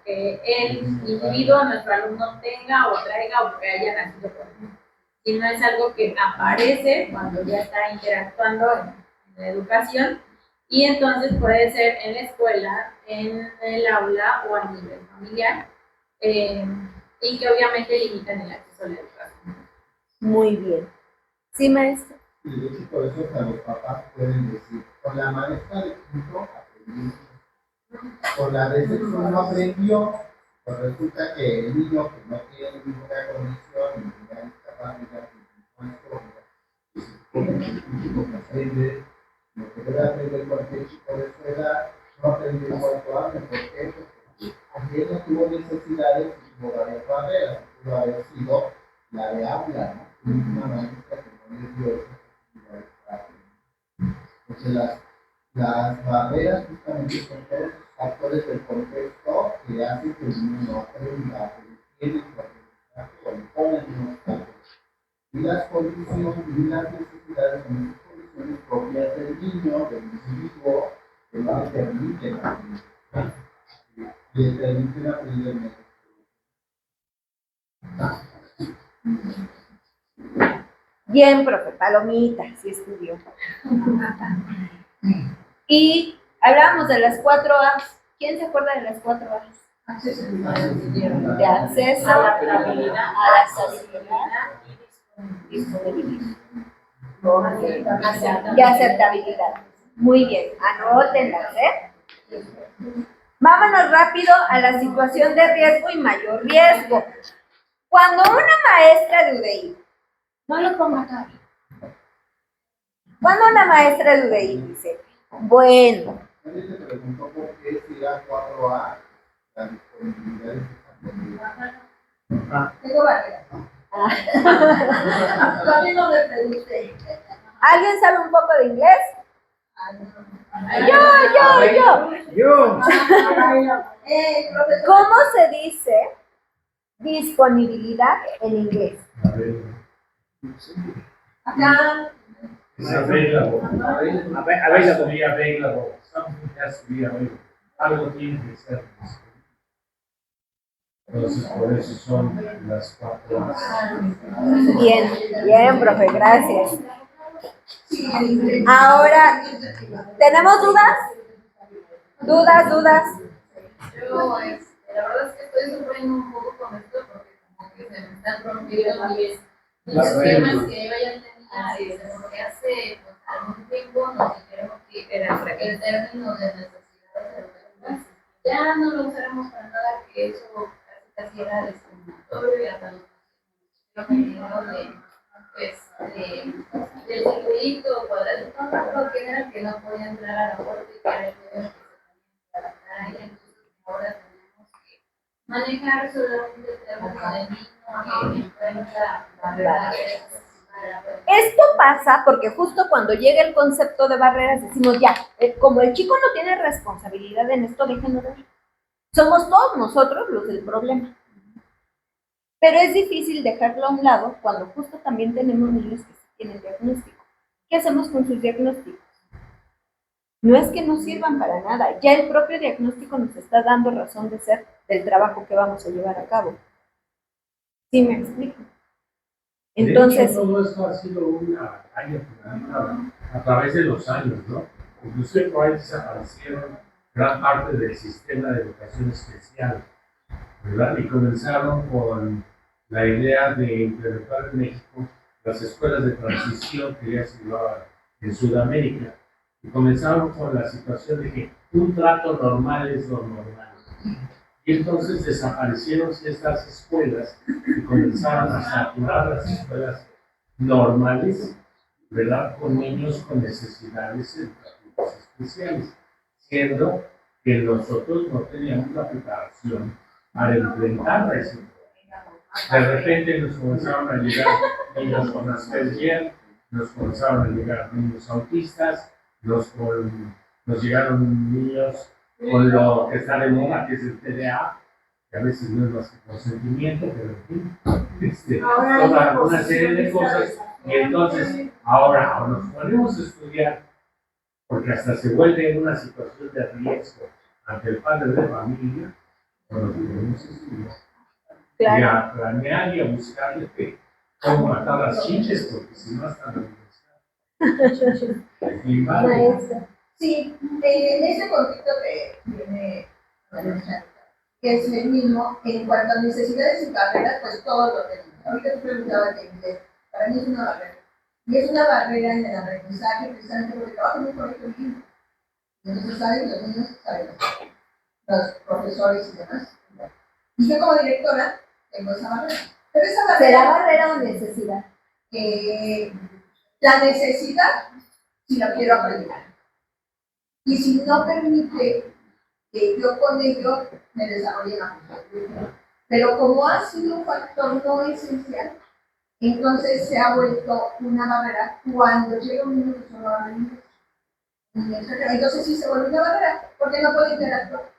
que el individuo, nuestro alumno, tenga o traiga o que haya nacido con él, sino es algo que aparece cuando ya está interactuando en la educación, y entonces puede ser en la escuela, en el aula o a nivel familiar, y que obviamente limitan el acceso a la educación. Muy bien. ¿Sí, maestra? Y de hecho, por eso los papás pueden decir, con la maestra de quinto aprendí, con la de sexto no aprendió, pues resulta que el niño que no tiene ninguna condición, ninguna discapacidad, ningún aprende lo que debe aprender cualquier chico de su edad, no aprendió igual que habla. ¿Por qué? Porque ayer no tuvo necesidades y tuvo varias barreras, pudo haber sido la de habla, ¿no? Una maestra que no le dio esa posibilidad para aprender. Entonces las barreras justamente son todos los factores del contexto que hacen que el niño no aprenda, que tiene su aprendizaje o le ponen unos obstáculos. Y las condiciones y las necesidades son esas condiciones propias del niño, del individuo, que no le permiten aprender. Le permiten aprender mejor. Bien, profe, palomita, sí estudió. Y hablábamos de las 4 A's. ¿Quién se acuerda de las 4 A's? De acceso, Adaptabilidad, disponibilidad y aceptabilidad. Muy bien, anótenlas, ¿eh? Vámonos rápido a la situación de riesgo y mayor riesgo. Cuando una maestra de UDI, no lo ponga acá. Cuando una maestra de UDI dice, bueno. Nadie te preguntó por qué si era 4A la disponibilidad de Tengo barreras. No me pregunté. ¿Alguien sabe un poco de inglés? Yo. ¿Cómo se dice disponibilidad en inglés? Acá. Available. Available. Something has to be available. Algo tiene que ser. Entonces, por eso son las 4 A's. Bien, profe, gracias. Ahora, ¿tenemos dudas? ¿Dudas? Yo, la verdad es que estoy sufriendo un poco con esto porque como que se me están rompiendo mis Los temas que yo ya tenía, porque hace pues, algún tiempo nos dijeron que el término de necesidades educativas ya no lo usáramos para nada, que eso casi era discriminatorio y hasta nos pusieron del circulito cuadradito, no, que era que no podía entrar a la puerta y que era el que se tenía que adaptar a ella. Entonces ahora tenemos que manejar solamente el término de niño que enfrenta barreras. Esto pasa porque justo cuando llega el concepto de barreras decimos ya, como el chico no tiene responsabilidad en esto, déjenlo ver. Somos todos nosotros los del problema. Pero es difícil dejarlo a un lado cuando justo también tenemos niños que sí tienen diagnóstico. ¿Qué hacemos con sus diagnósticos? No es que no sirvan para nada, ya el propio diagnóstico nos está dando razón de ser del trabajo que vamos a llevar a cabo. ¿Sí me explico? Entonces, de hecho, todo esto ha sido una batalla a través de los años, ¿no? Inclusive por ahí desaparecieron gran parte del sistema de educación especial, ¿verdad? Y comenzaron con la idea de implementar en México las escuelas de transición que ya se llevaban en Sudamérica. Y comenzaron con la situación de que un trato normal es lo normal. Y entonces desaparecieron ciertas escuelas y comenzaron a saturar las escuelas normales, ¿verdad? Con niños con necesidades educativas especiales, siendo que nosotros no teníamos la preparación para enfrentar a ese problema. De repente nos comenzaron a llegar niños con Asperger, nos comenzaron a llegar niños autistas, nos llegaron niños con lo que está de moda, que es el TDA, que a veces no es más que consentimiento, pero en fin, toda una serie de cosas. Y entonces, ahora nos ponemos a estudiar, porque hasta se vuelve una situación de riesgo ante el padre de familia, cuando tenemos que estudiar. Claro. Y a planear y a buscarle cómo matar las chinches, porque si no, hasta la universidad. Sí, en ese conflicto que viene que es el mismo, en cuanto a necesidades y barreras, pues todos lo tenemos. Ahorita te preguntaba de inglés, para mí es una barrera. Y es una barrera en el aprendizaje, precisamente porque trabajo en un colegio bilingüe. Entonces saben los niños, saben los profesores y demás. Y yo como directora tengo esa barrera. Pero esa barrera... ¿Será barrera o necesidad? La necesidad, si la quiero aprender. Y si no permite que yo con ello me desarrolle la función. Pero como ha sido un factor no esencial, entonces se ha vuelto una barrera cuando llega un niño que solo habla inglés. Entonces sí se vuelve una barrera, porque no puede interactuar.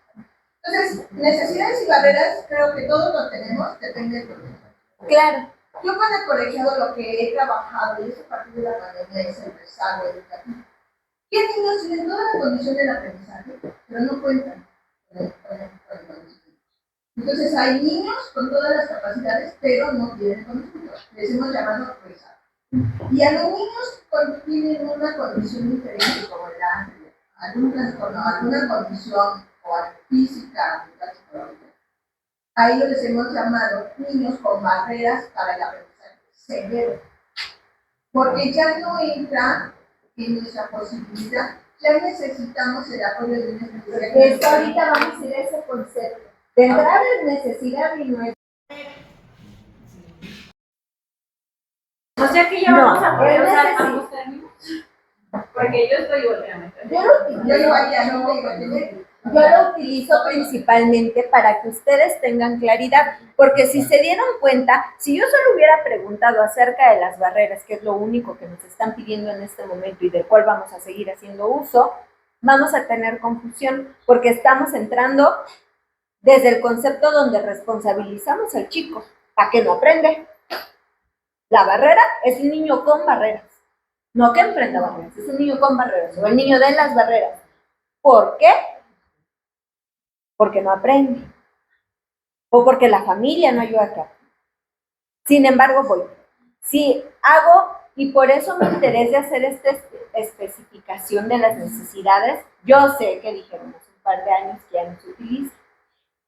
Entonces, necesidades y barreras creo que todos lo tenemos, depende del colegio. Claro. Yo con el colegiado lo que he trabajado, y es a partir de la pandemia, es el rezago educativo. ¿Qué niños tienen toda la condición del aprendizaje, pero no cuentan con el conocimiento? Entonces hay niños con todas las capacidades, pero no tienen conocimiento. Les hemos llamado rezago. Y a los niños tienen una condición diferente, como alumnas con alguna condición o física, psicológica. A ellos les hemos llamado niños con barreras para el aprendizaje severo. Porque ya no entra en nuestra posibilidad, ya necesitamos el apoyo de una especialista. Esto ahorita vamos a ir a ese concepto. De entrada es necesidad y no es... O sea que ya No, vamos a poder es usar necesidad. ambos términos. Porque yo estoy volteando. Yo lo utilizo principalmente para que ustedes tengan claridad, porque si se dieron cuenta, si yo solo hubiera preguntado acerca de las barreras, que es lo único que nos están pidiendo en este momento y del cual vamos a seguir haciendo uso, vamos a tener confusión, porque estamos entrando desde el concepto donde responsabilizamos al chico, ¿para qué no aprende? La barrera es un niño con barreras, no que enfrenta barreras, es un niño con barreras, o el niño de las barreras. ¿Por qué? Porque no aprende, o porque la familia no ayuda a que aprenda. Sin embargo, voy. Si hago, y por eso me interesa hacer esta especificación de las necesidades, yo sé que dijeron hace un par de años que ya no se utiliza.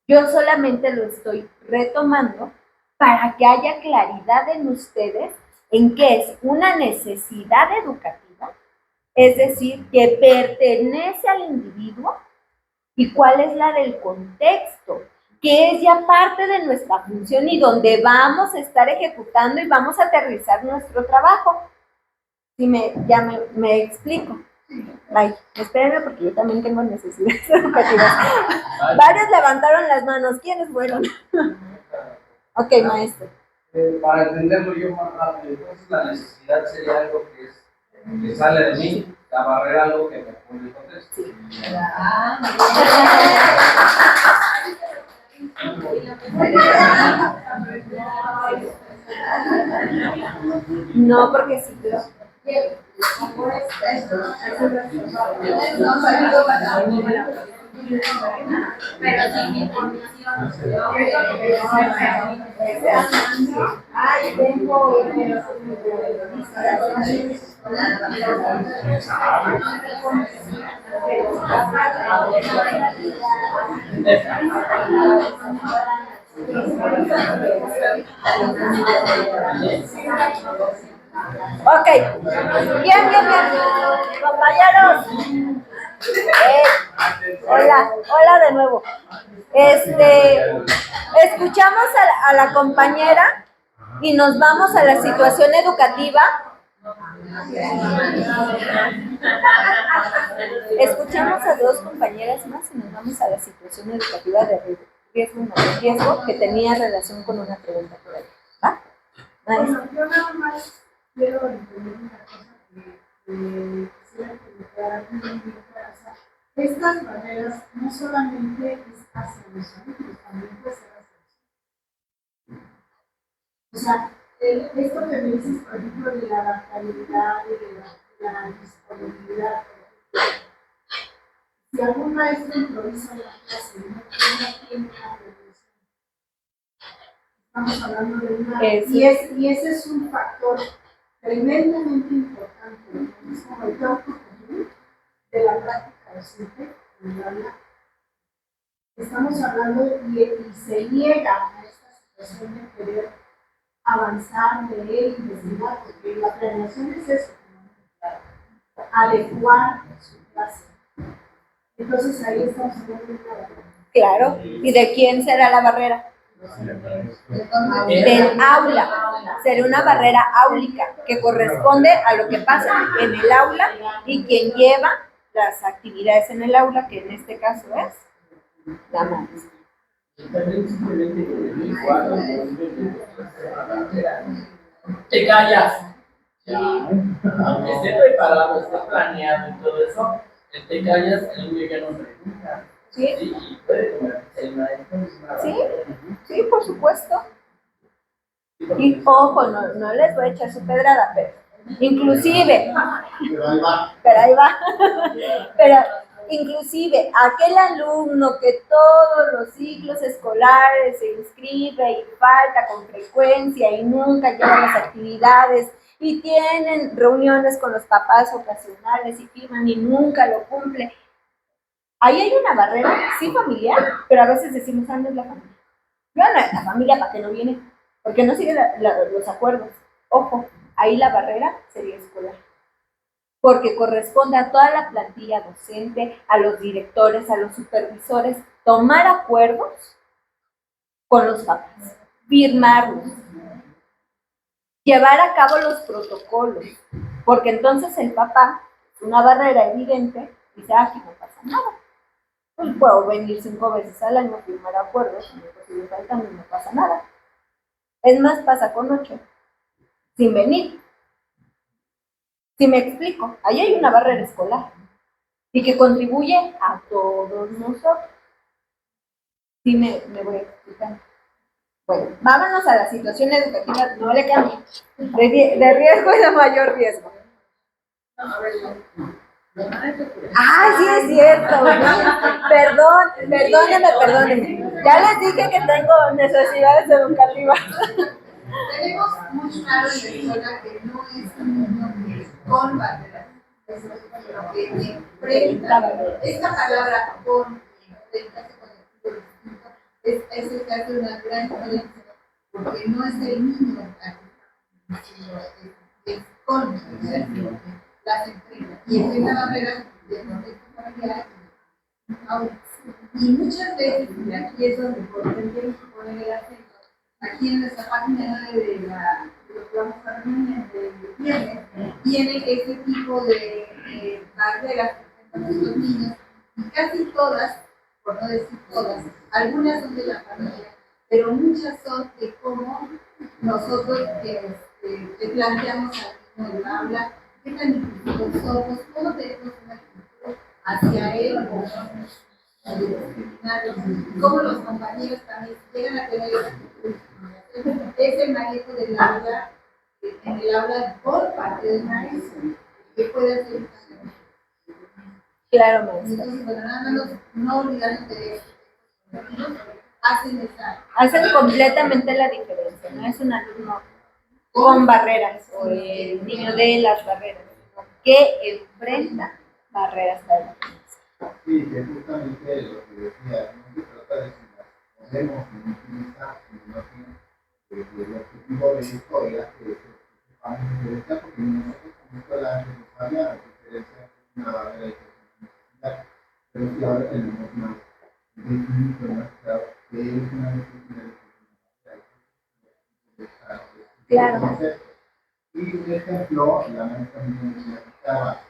Yo solamente lo estoy retomando para que haya claridad en ustedes en que es una necesidad educativa, es decir, que pertenece al individuo, y cuál es la del contexto, que es ya parte de nuestra función y donde vamos a estar ejecutando y vamos a aterrizar nuestro trabajo. ¿Sí ya me explico? Ay, espérenme porque yo también tengo necesidades educativas. Varios levantaron las manos. ¿Quiénes fueron? Ok, maestro. Para entenderlo yo más rápido, entonces la necesidad sería algo que sale de mí, la barrera algo que me pone el contexto. No, porque sí. Pero sin mi condición. Ay, tengo. Ok, bien, compañeros. Hola de nuevo. Escuchamos a la compañera y nos vamos a la situación educativa. Escuchamos a dos compañeras más y nos vamos a la situación educativa de riesgo que tenía relación con una pregunta por ahí. ¿Va? Bueno, yo nada más quiero entender una cosa que quisiera que me quedara muy bien clara. O sea, estas barreras no solamente es hacia los alumnos, también puede ser hacia los alumnos. O sea, esto que me dices, por ejemplo, de la adaptabilidad y de la disponibilidad. Si algún maestro improvisa en la clase y no tiene una prevención, estamos hablando de una... Y ese es un factor tremendamente importante, ¿no? Es como el campo común de la práctica docente en el aula. Estamos hablando y se niega a esta situación de querer avanzar, leer, investigar, porque la planeación es eso, adecuar su clase. Entonces ahí estamos hablando de una barrera. Claro, ¿y de quién será la barrera? Del aula. Será una barrera áulica que corresponde a lo que pasa en el aula y quien lleva las actividades en el aula, que en este caso es la maestra. Te callas. Aunque esté preparado, esté planeado y todo eso, te callas, el niño ya no pregunta. ¿Sí? Sí, puede convertirse en maestro. Sí, por supuesto. Y ojo, no les voy a echar su pedrada, pero inclusive, pero inclusive aquel alumno que todos los ciclos escolares se inscribe y falta con frecuencia y nunca lleva las actividades y tienen reuniones con los papás ocasionales y firman y nunca lo cumple. Ahí hay una barrera, sí familiar, pero a veces decimos, no es la familia. No, la familia, ¿para qué no viene? Porque no sigue los acuerdos. Ojo, ahí la barrera sería escolar. Porque corresponde a toda la plantilla docente, a los directores, a los supervisores, tomar acuerdos con los papás, firmarlos, llevar a cabo los protocolos, porque entonces el papá, una barrera evidente, dice, aquí no pasa nada. Pues puedo venir 5 veces al año, firmar acuerdos, si no es posible faltando, no pasa nada. Es más, pasa con 8, sin venir. Si me explico, ahí hay una barrera escolar y que contribuye a todos nosotros. Sí me voy a explicar. Bueno, vámonos a la situación educativa, no le cambie, de riesgo y de mayor riesgo. Ah, sí es cierto. Perdónenme. Ya les dije que tengo necesidades educativas. Tenemos muy claro en la escuela que no es un niño con barreras. Eso es lo que enfrenta. Esta palabra con enfrenta es el que hace una gran diferencia, porque no es el niño es con las empresas. Y es una barrera de contexto familiar. Y muchas veces, y aquí es donde tenemos que poner el acento, aquí en nuestra página de los programas de viernes, tiene ese tipo de barreras que presentan los niños, y casi todas, por no decir todas, algunas son de la familia, pero muchas son de cómo nosotros que planteamos al niño el habla, qué tan inclusivos somos, cómo tenemos una actitud hacia él, cómo los compañeros también llegan a tener ese manejo del aula, en el aula por parte del maestro, que puede hacer. Claro, maestra. Entonces, bueno, nada más no olvidarnos de eso. Hacen completamente la diferencia, no es un alumno con barreras o el niño de las barreras, que enfrenta barreras para la Sí, que justamente lo que decía, no se trata de si las podemos utilizar, sino que el objetivo de esto era que sepamos diferenciar, porque nosotros como escuela antes no sabíamos diferenciar una barrera y necesidad, pero sí ahora tenemos más definido, más claro, que es una necesidad de Claro. Y un ejemplo, la maestra me necesitaba.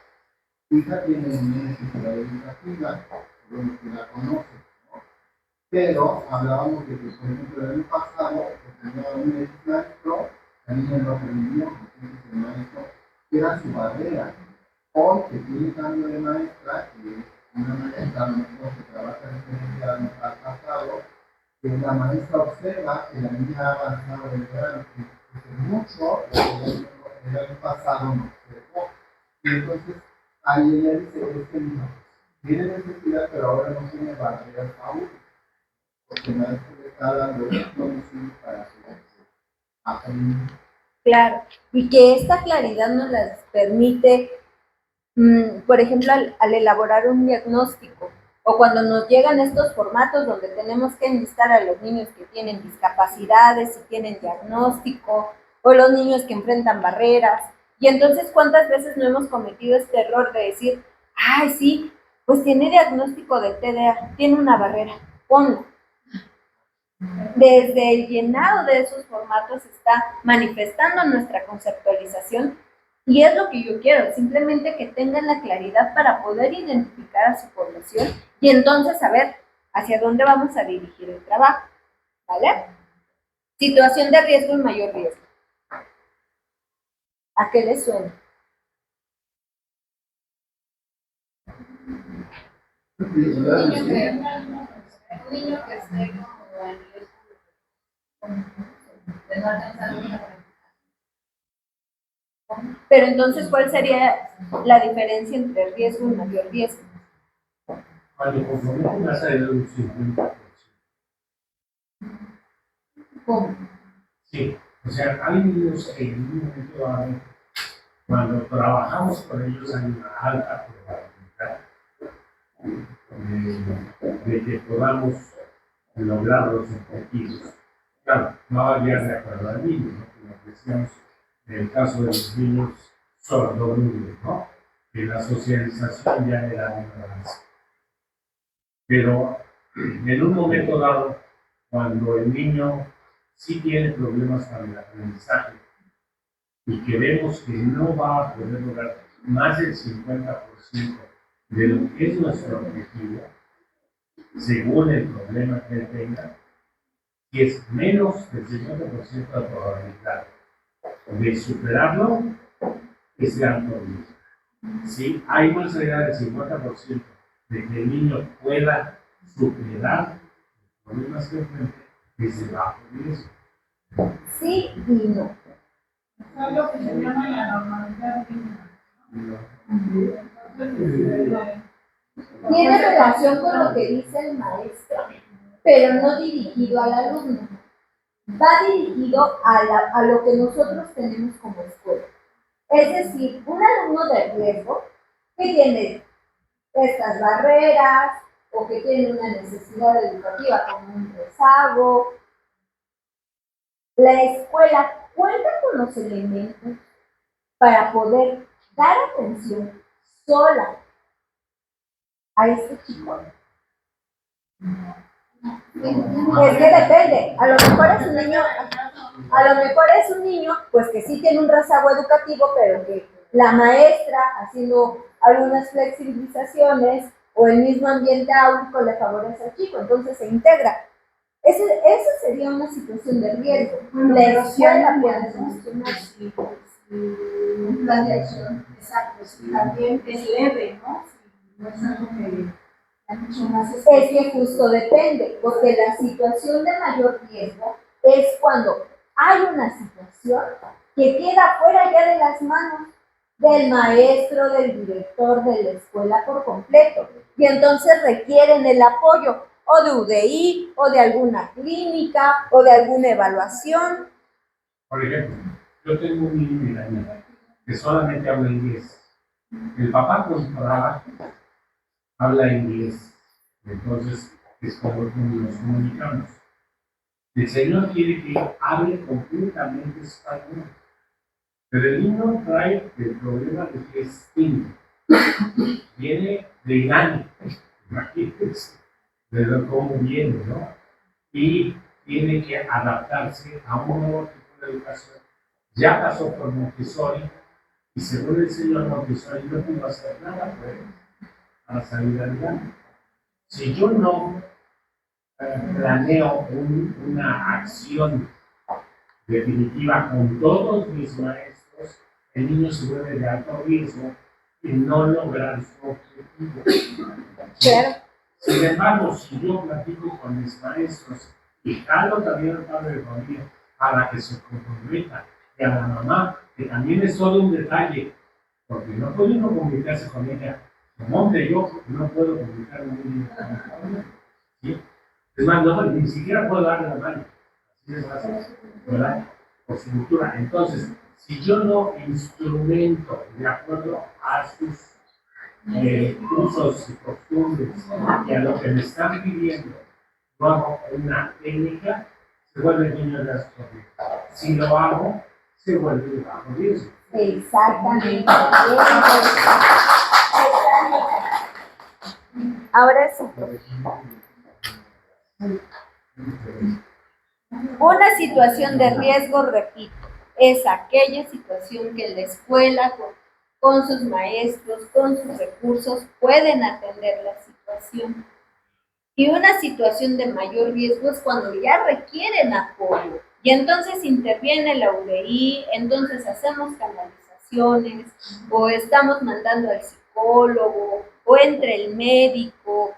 Hija tiene una necesidad educativa, bueno, que la conoce, ¿no? Pero hablábamos de que, por ejemplo, el año pasado, que tenía un maestro, la niña no aprendía, entonces el maestro era su barrera. Hoy que tiene cambio de maestra, que es una maestra a lo mejor que trabaja diferente al pasado, que la maestra observa que la niña ha avanzado de verdad, que mucho el año pasado no observó. Y entonces, ahí ella dice, es que no, tiene necesidad, pero ahora no tiene barreras aún, porque el maestro le está dando conocimiento para que aprenda. Claro, y que esta claridad nos las permite, por ejemplo, al elaborar un diagnóstico, o cuando nos llegan estos formatos donde tenemos que enlistar a los niños que tienen discapacidades y tienen diagnóstico, o los niños que enfrentan barreras. Y entonces, ¿cuántas veces no hemos cometido este error de decir, ay, sí, pues tiene diagnóstico de TDA, tiene una barrera, ponlo? Desde el llenado de esos formatos está manifestando nuestra conceptualización y es lo que yo quiero, simplemente que tengan la claridad para poder identificar a su población y entonces saber hacia dónde vamos a dirigir el trabajo, ¿vale? Situación de riesgo y mayor riesgo. ¿A qué les suena? Un niño que esté como en riesgo de no alcanzar una. Pero entonces, ¿cuál sería la diferencia entre riesgo y mayor riesgo? Cuando compromete más allá de un 50%. ¿Cómo? Sí, o sea, hay niños que en un momento dado, cuando trabajamos con ellos, hay una alta probabilidad de que podamos lograr los objetivos. Claro, no va a variar de acuerdo al niño, ¿no? Como decíamos, en el caso de los niños sordomudos, ¿no? Que la socialización ya era un avance. Pero en un momento dado, cuando el niño sí tiene problemas para el aprendizaje y que vemos que no va a poder lograr más del 50% de lo que es nuestro objetivo, según el problema que él tenga, y es menos del 50% de probabilidad de superarlo, es gran problema. Si hay más allá del 50% de que el niño pueda superar los problemas que enfrenta, es de bajo riesgo. Sí y no. Es lo que se llama la normalidad Tiene relación con lo que dice el maestro, pero no dirigido al alumno. Va dirigido a lo que nosotros tenemos como escuela. Es decir, un alumno de riesgo que tiene estas barreras o que tiene una necesidad educativa como un rezago, la escuela cuenta con los elementos para poder dar atención sola a este chico. Es que depende, a lo mejor es un niño, pues que sí tiene un rezago educativo, pero que la maestra, haciendo algunas flexibilizaciones o el mismo ambiente áurico le favorece al chico, entonces se integra. Esa sería una situación de riesgo. La escuela puede funcionar. Un plan de acción, exacto, si también es leve, ¿no? Si no es algo que hay mucho más. Es que justo depende, porque la situación de mayor riesgo es cuando hay una situación que queda fuera ya de las manos del maestro, del director de la escuela por completo, y entonces requieren el apoyo o de UDI, o de alguna clínica, o de alguna evaluación. Por ejemplo, yo tengo un niño en la niña que solamente habla inglés. El papá con su trabajo habla inglés. Entonces, es como nos comunicamos. El Señor quiere que hable completamente español. Pero el niño trae el problema de que es tímido. Viene de engaño. Imagínense de cómo viene, ¿no? Y tiene que adaptarse a un nuevo tipo de educación. Ya pasó por Montessori y según el señor Montessori no pudo hacer nada por él para salir adelante. Si yo no planeo una acción definitiva con todos mis maestros, el niño se vuelve de alto riesgo y no lograr su objetivo. Claro. Sin embargo, si yo platico con mis maestros y jalo también al padre de familia para que se comprometa, y a la mamá, que también es todo un detalle, porque no puede uno comunicarse con ella. Como hombre, yo no puedo comunicarme muy bien con mi familia. ¿Sí? Es más, no, ni siquiera puedo darle la mano. Así es fácil, ¿verdad? Por su cultura. Entonces, si yo no instrumento de acuerdo a sus usos y costumbres y a lo que me están pidiendo, no hago una técnica, se vuelve niño de las cosas. Si lo hago, se vuelve de bajo riesgo. Exactamente. Ahora sí. Una situación de riesgo, repito, es aquella situación que la escuela con sus maestros, con sus recursos, pueden atender la situación. Y una situación de mayor riesgo es cuando ya requieren apoyo. Y entonces interviene la UDI, entonces hacemos canalizaciones, o estamos mandando al psicólogo, o entra el médico.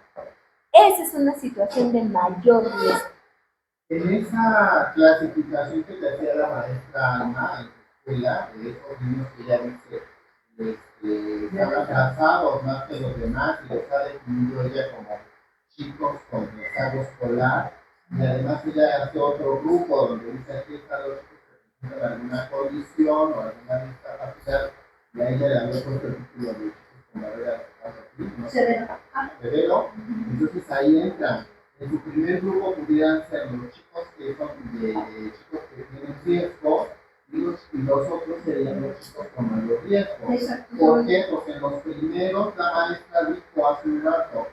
Esa es una situación de mayor riesgo. En esa clasificación que te hacía la maestra Ana en la escuela, de esos niños que ya dice, están atrasados más que los demás, y los ha definido ella como chicos con rezago escolar, y además ella hace otro grupo donde dice aquí están los chicos que presentan alguna condición o alguna discapacidad, y a ella le había puesto el título de chicos con barreras severo. Entonces ahí entran. En su primer grupo pudieran ser los chicos que son chicos que tienen riesgo, y los otros serían los chicos con mayor riesgo. Exacto. ¿Por qué? Porque en los primeros la maestra dijo hace un rato,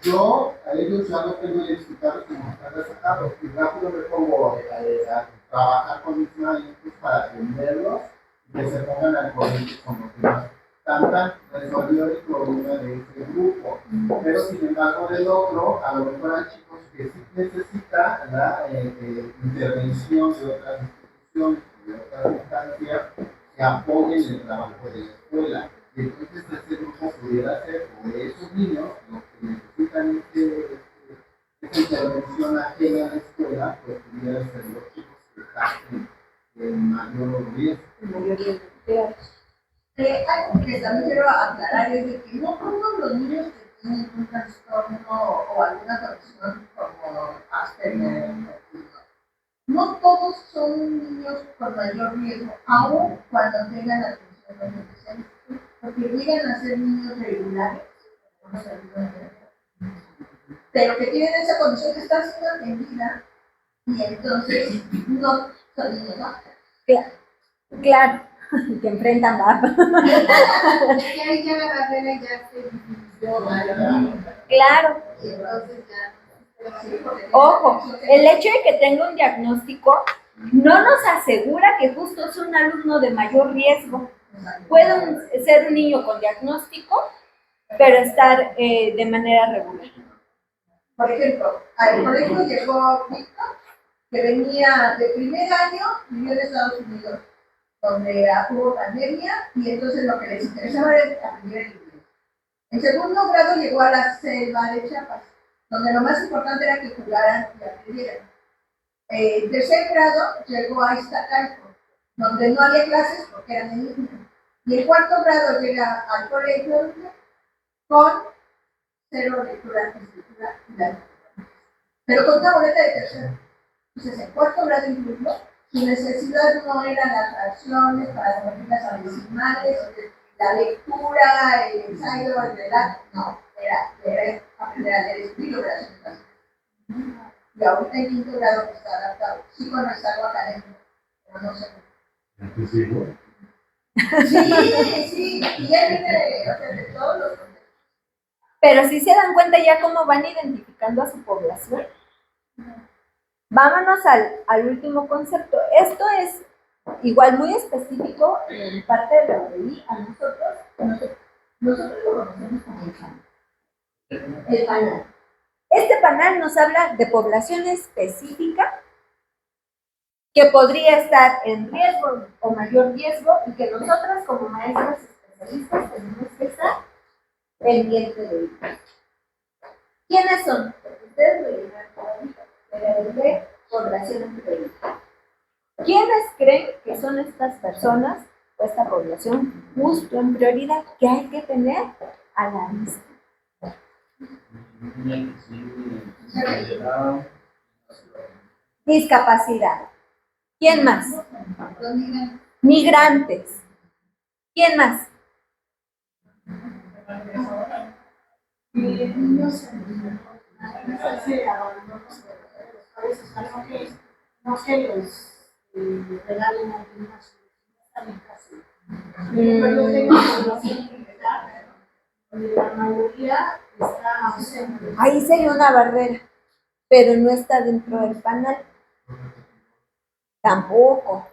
yo a ellos ya no tengo identificados como están resaltados, y rápido me pongo a trabajar con mis maestros para atenderlos y que se pongan al corriente con los demás. Tanta resolvió el problema de ese grupo, pero sin embargo del otro, a lo mejor hay chicos que sí necesitan la intervención de otras instituciones, de otras instancias que apoyen el trabajo de la escuela. Y entonces ese grupo pudiera ser, o de esos niños, los que necesitan esa intervención ajena a la escuela, pues pudieran ser los chicos que están en mayor riesgo. Algo que también quiero aclarar es de que no todos los niños que tienen un trastorno o alguna condición como Asperger, no todos son niños con mayor riesgo, aun cuando tengan atención especial, porque llegan a ser niños regulares, pero que tienen esa condición que está siendo atendida, y entonces no son niños, ¿no? Claro, que enfrentan va. Que ahí ya la barrera ya se dividió, Claro. y entonces ya. Ojo, el hecho de que tenga un diagnóstico no nos asegura que justo es un alumno de mayor riesgo. Puede ser un niño con diagnóstico, pero estar de manera regular. Por ejemplo, al colegio llegó Víctor, que venía de primer año, vivió en Estados Unidos, donde hubo pandemia, y entonces lo que les interesaba era aprender el inglés. En segundo grado llegó a la selva de Chiapas, donde lo más importante era que jugaran y aprendieran. En tercer grado llegó a Iztacalco, donde no había clases porque eran en línea. Y en cuarto grado llega al colegio con 0 lectura, escritura y la lectura. Pero con una boleta de tercero. Entonces, en cuarto grado incluso, su necesidad no eran las fracciones para corregir las decimales, la lectura, el ensayo, el relato, no, era aprender a leer y escribir oraciones básicas. Y ahorita en quinto grado que está adaptado, sí con algo académico, pero no sé. Sí, y él viene de todos los. Pero si se dan cuenta ya cómo van identificando a su población. Vámonos al último concepto. Esto es igual muy específico en parte de lo que vi a nosotros lo conocemos como el panel. El panel. Este panel nos habla de población específica que podría estar en riesgo o mayor riesgo y que nosotras como maestras especialistas tenemos que estar pendientes de ellos. ¿Quiénes son? Ustedes lo llevan de población en prioridad. ¿Quiénes creen que son estas personas o esta población justo en prioridad que hay que tener a la vista? Discapacidad. ¿Quién más? Migrantes. ¿Quién más? No que los regalen algunas la mayoría está ausente. Ahí sería una barrera, pero no está dentro del panel. Tampoco.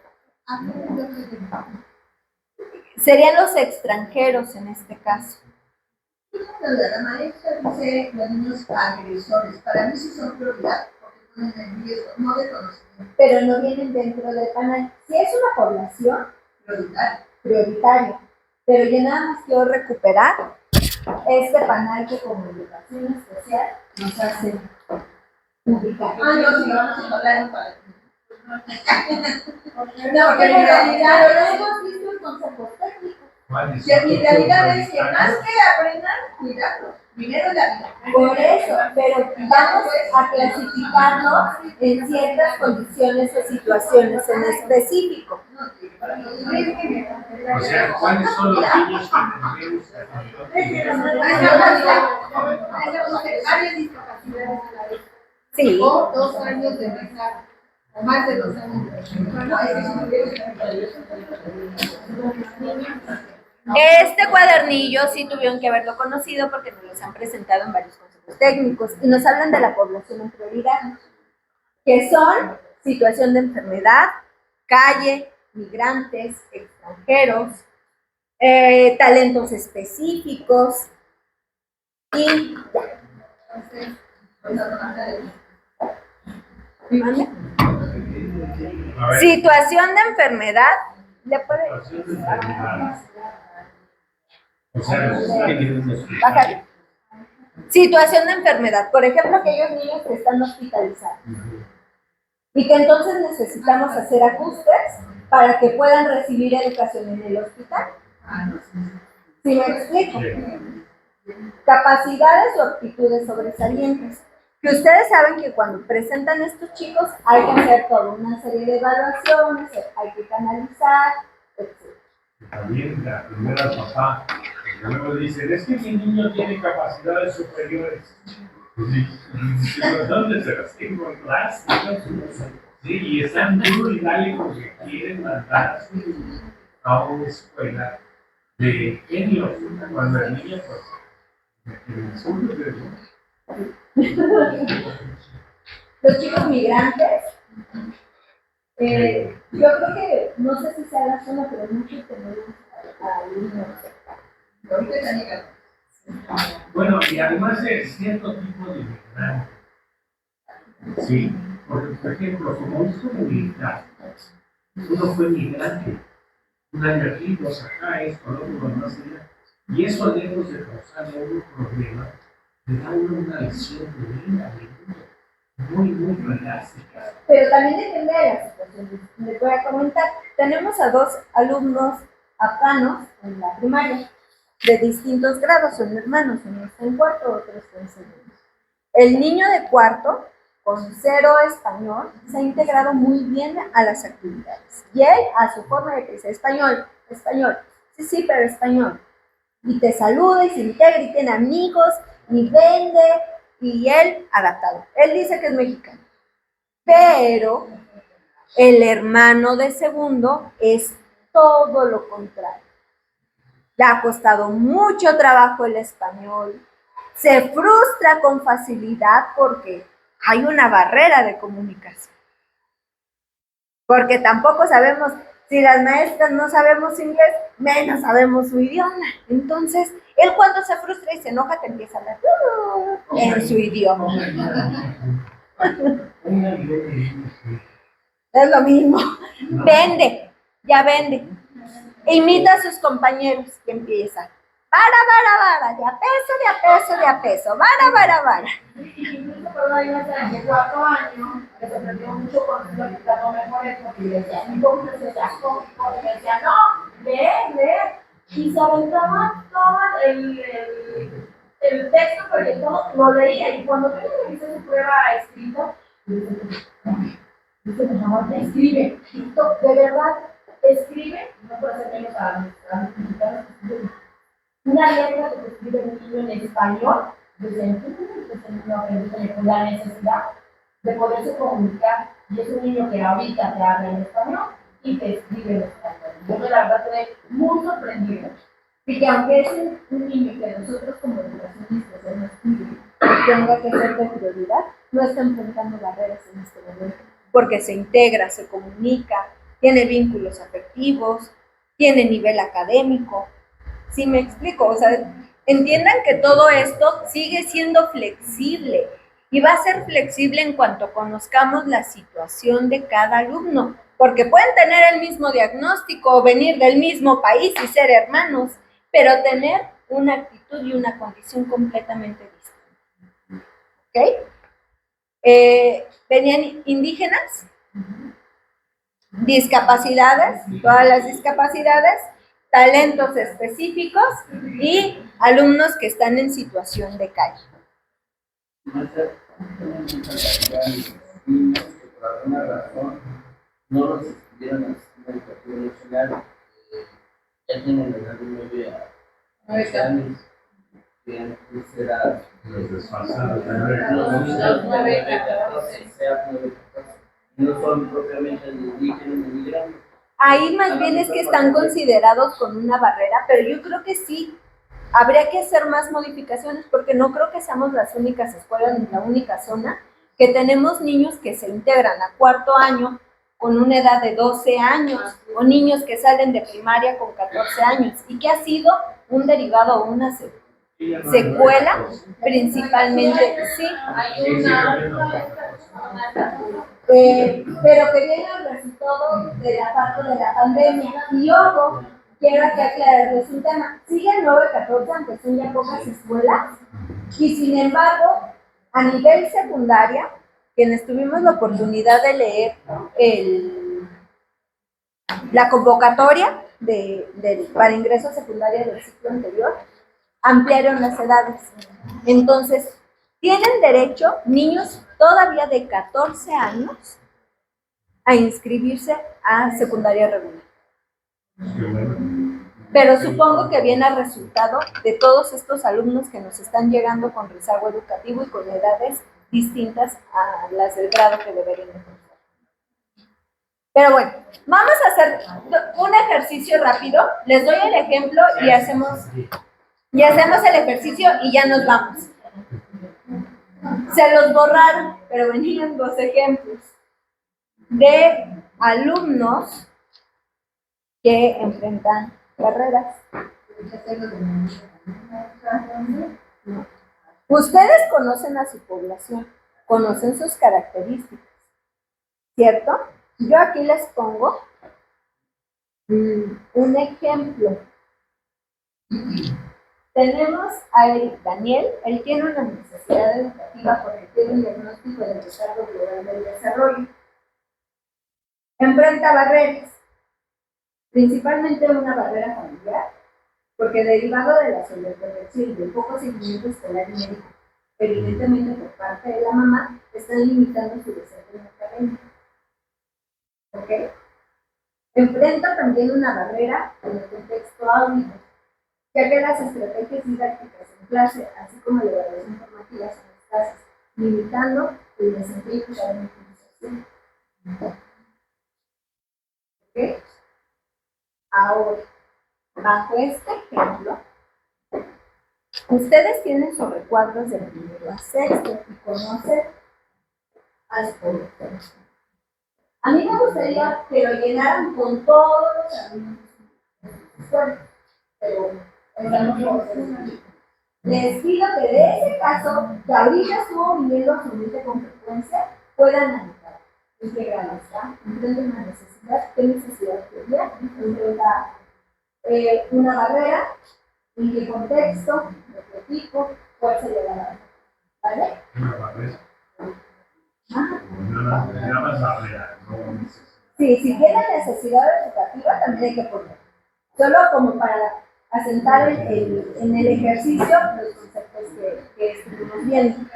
Serían los extranjeros en este caso. La maestra dice los niños agresores. Para mí sí son prioridad, porque ponen en riesgo, no de conocimiento. Pero no vienen dentro del panel. Si es una población prioritaria, pero ya nada más quiero recuperar este panel que como educación especial nos hace ubicar. No, sí, vamos a hablar para No, pero en realidad no hemos visto el concepto técnico. que mi realidad es que más que aprendan, cuidarlos. Primero la vida. Por eso, pero vamos a clasificarnos en ciertas condiciones o situaciones en específico. O sea, ¿cuáles son los niños que tenemos? Varias discapacidades a la vez. Sí. O 2 años de retraso. O más de 2 años de retraso. Este cuadernillo sí tuvieron que haberlo conocido porque nos los han presentado en varios conceptos técnicos y nos hablan de la población en prioridad, que son situación de enfermedad, calle, migrantes, extranjeros, talentos específicos y ¿Mande? Situación de enfermedad. ¿Le puede? O sea, Bájale. Situación de enfermedad. Por ejemplo, aquellos niños que están hospitalizados. Y que entonces necesitamos hacer ajustes para que puedan recibir educación en el hospital. ¿Sí me explico? Capacidades o aptitudes sobresalientes. Que ustedes saben que cuando presentan estos chicos hay que hacer toda una serie de evaluaciones, hay que canalizar, etc. También la primera papá, luego dicen, es que mi niño tiene capacidades superiores. Pues, ¿dónde se las tengo en clase? Sí, y están duro y dale porque quieren mandar a una escuela de genios, cuando el niño, Los chicos migrantes, yo creo que, no sé si sea la zona, pero muchos tenemos alumnos. Ahorita están llegando. bueno, y además de cierto tipo de migrantes. Sí, porque por ejemplo, como hijo de militar, uno fue migrante, un año aquí, dos acá, esto, lo otro, no sé. Y eso, lejos de causarle un problema, le da una lección de vida, muy fantástica. Pero también depende de la situación. Les voy a comentar. Tenemos a 2 alumnos afganos en la primaria, de distintos grados, son hermanos, uno está en cuarto, otro está en segundo. El niño de cuarto, con 0 español, se ha integrado muy bien a las actividades. Y él, a su forma de que dice, español, sí, pero español. Y te saluda y se integra y tiene amigos y vende, y él adaptado. Él dice que es mexicano. Pero el hermano de segundo es todo lo contrario. Le ha costado mucho trabajo el español, se frustra con facilidad porque hay una barrera de comunicación. Porque tampoco sabemos, si las maestras no sabemos inglés, menos sabemos su idioma. Entonces, él cuando se frustra y se enoja, te empieza a hablar en su idioma. Es lo mismo. Vende, ya vende. Imita a sus compañeros que empiezan. Vara, de a peso, vara. Incluso por una maestra de 4 años, que se perdió mucho con lo que no mejor es porque le decía, entonces decía, y le decía, no, lee. Y se aventaba todo el texto, porque todo lo leía. Y cuando yo le hice su prueba escrita, dice, por favor, escribe. De verdad, escribe, no puede ser menos a los mexicanos que escriben. Una letra que escribe un niño en español, desde con la necesidad de poderse comunicar. Y es un niño que ahorita te habla en español y te escribe en español. Yo la verdad quedé muy sorprendida. Y que aunque es un niño que nosotros como educacionistas tenga que ser de prioridad, no está enfrentando barreras en este momento. Porque se integra, se comunica, tiene vínculos afectivos, tiene nivel académico. ¿Sí me explico? O sea, entiendan que todo esto sigue siendo flexible y va a ser flexible en cuanto conozcamos la situación de cada alumno, porque pueden tener el mismo diagnóstico o venir del mismo país y ser hermanos, pero tener una actitud y una condición completamente distinta. ¿Ok? Venían indígenas, discapacidades, todas las discapacidades, talentos específicos y alumnos que están en situación de calle. Niños que por alguna razón no los escribieron en el sistema educativo nacional, ya tienen la edad de 9 a 11 años, que antes era Los desfasados. los 9, 14, sea 9, 14, no son propiamente indígenas ni migrantes. Ahí más bien es que están considerados con una barrera, pero yo creo que sí, habría que hacer más modificaciones porque no creo que seamos las únicas escuelas ni la única zona que tenemos niños que se integran a cuarto año con una edad de 12 años o niños que salen de primaria con 14 años y que ha sido un derivado o una secuela principalmente, sí. Pero que viene el resultado de la parte de la pandemia. Y ojo, quiero aquí aclararles un tema. Siguen 9-14, aunque son ya pocas escuelas, y sin embargo, a nivel secundaria, quienes tuvimos la oportunidad de leer la convocatoria para ingreso a secundaria del ciclo anterior, ampliaron las edades. Entonces, tienen derecho niños todavía de 14 años a inscribirse a secundaria regular. Pero supongo que viene al resultado de todos estos alumnos que nos están llegando con rezago educativo y con edades distintas a las del grado que deberían de cursar. Pero bueno, vamos a hacer un ejercicio rápido. Les doy el ejemplo y hacemos el ejercicio y ya nos vamos. Se los borraron, pero venían dos ejemplos de alumnos que enfrentan barreras. Ustedes conocen a su población, conocen sus características, ¿cierto? Yo aquí les pongo un ejemplo. Tenemos a Daniel, él tiene una necesidad educativa porque tiene un diagnóstico de retardo global del desarrollo. Enfrenta barreras, principalmente una barrera familiar, porque derivado de la sobreprotección y del poco seguimiento escolar y médico, evidentemente por parte de la mamá, están limitando su desempeño académico. ¿Ok? Enfrenta también una barrera en el contexto áudico, ya que las estrategias didácticas en clase, así como la evaluación formativa, son escasas, limitando el desempeño académico. ¿Ok? Ahora, bajo este ejemplo, ustedes tienen sus recuadros de primero a sexto y conocen a su población. A mí me gustaría que lo llenaran con todos los alumnos. Pero les pido que de ese caso, que ahorita estuvo viniendo a su mente con frecuencia, puedan anotar en qué grado está, enfrenta una necesidad, qué necesidad quería, enfrenta una barrera, en qué contexto, de qué tipo, cuál sería la barrera. ¿Vale? Una barrera. Ajá. Una barrera, no necesidad. Sí, si tiene necesidad educativa, también hay que poner. Solo como para asentar en el ejercicio los conceptos que estuvimos viendo.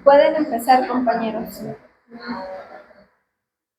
Pueden empezar, compañeros.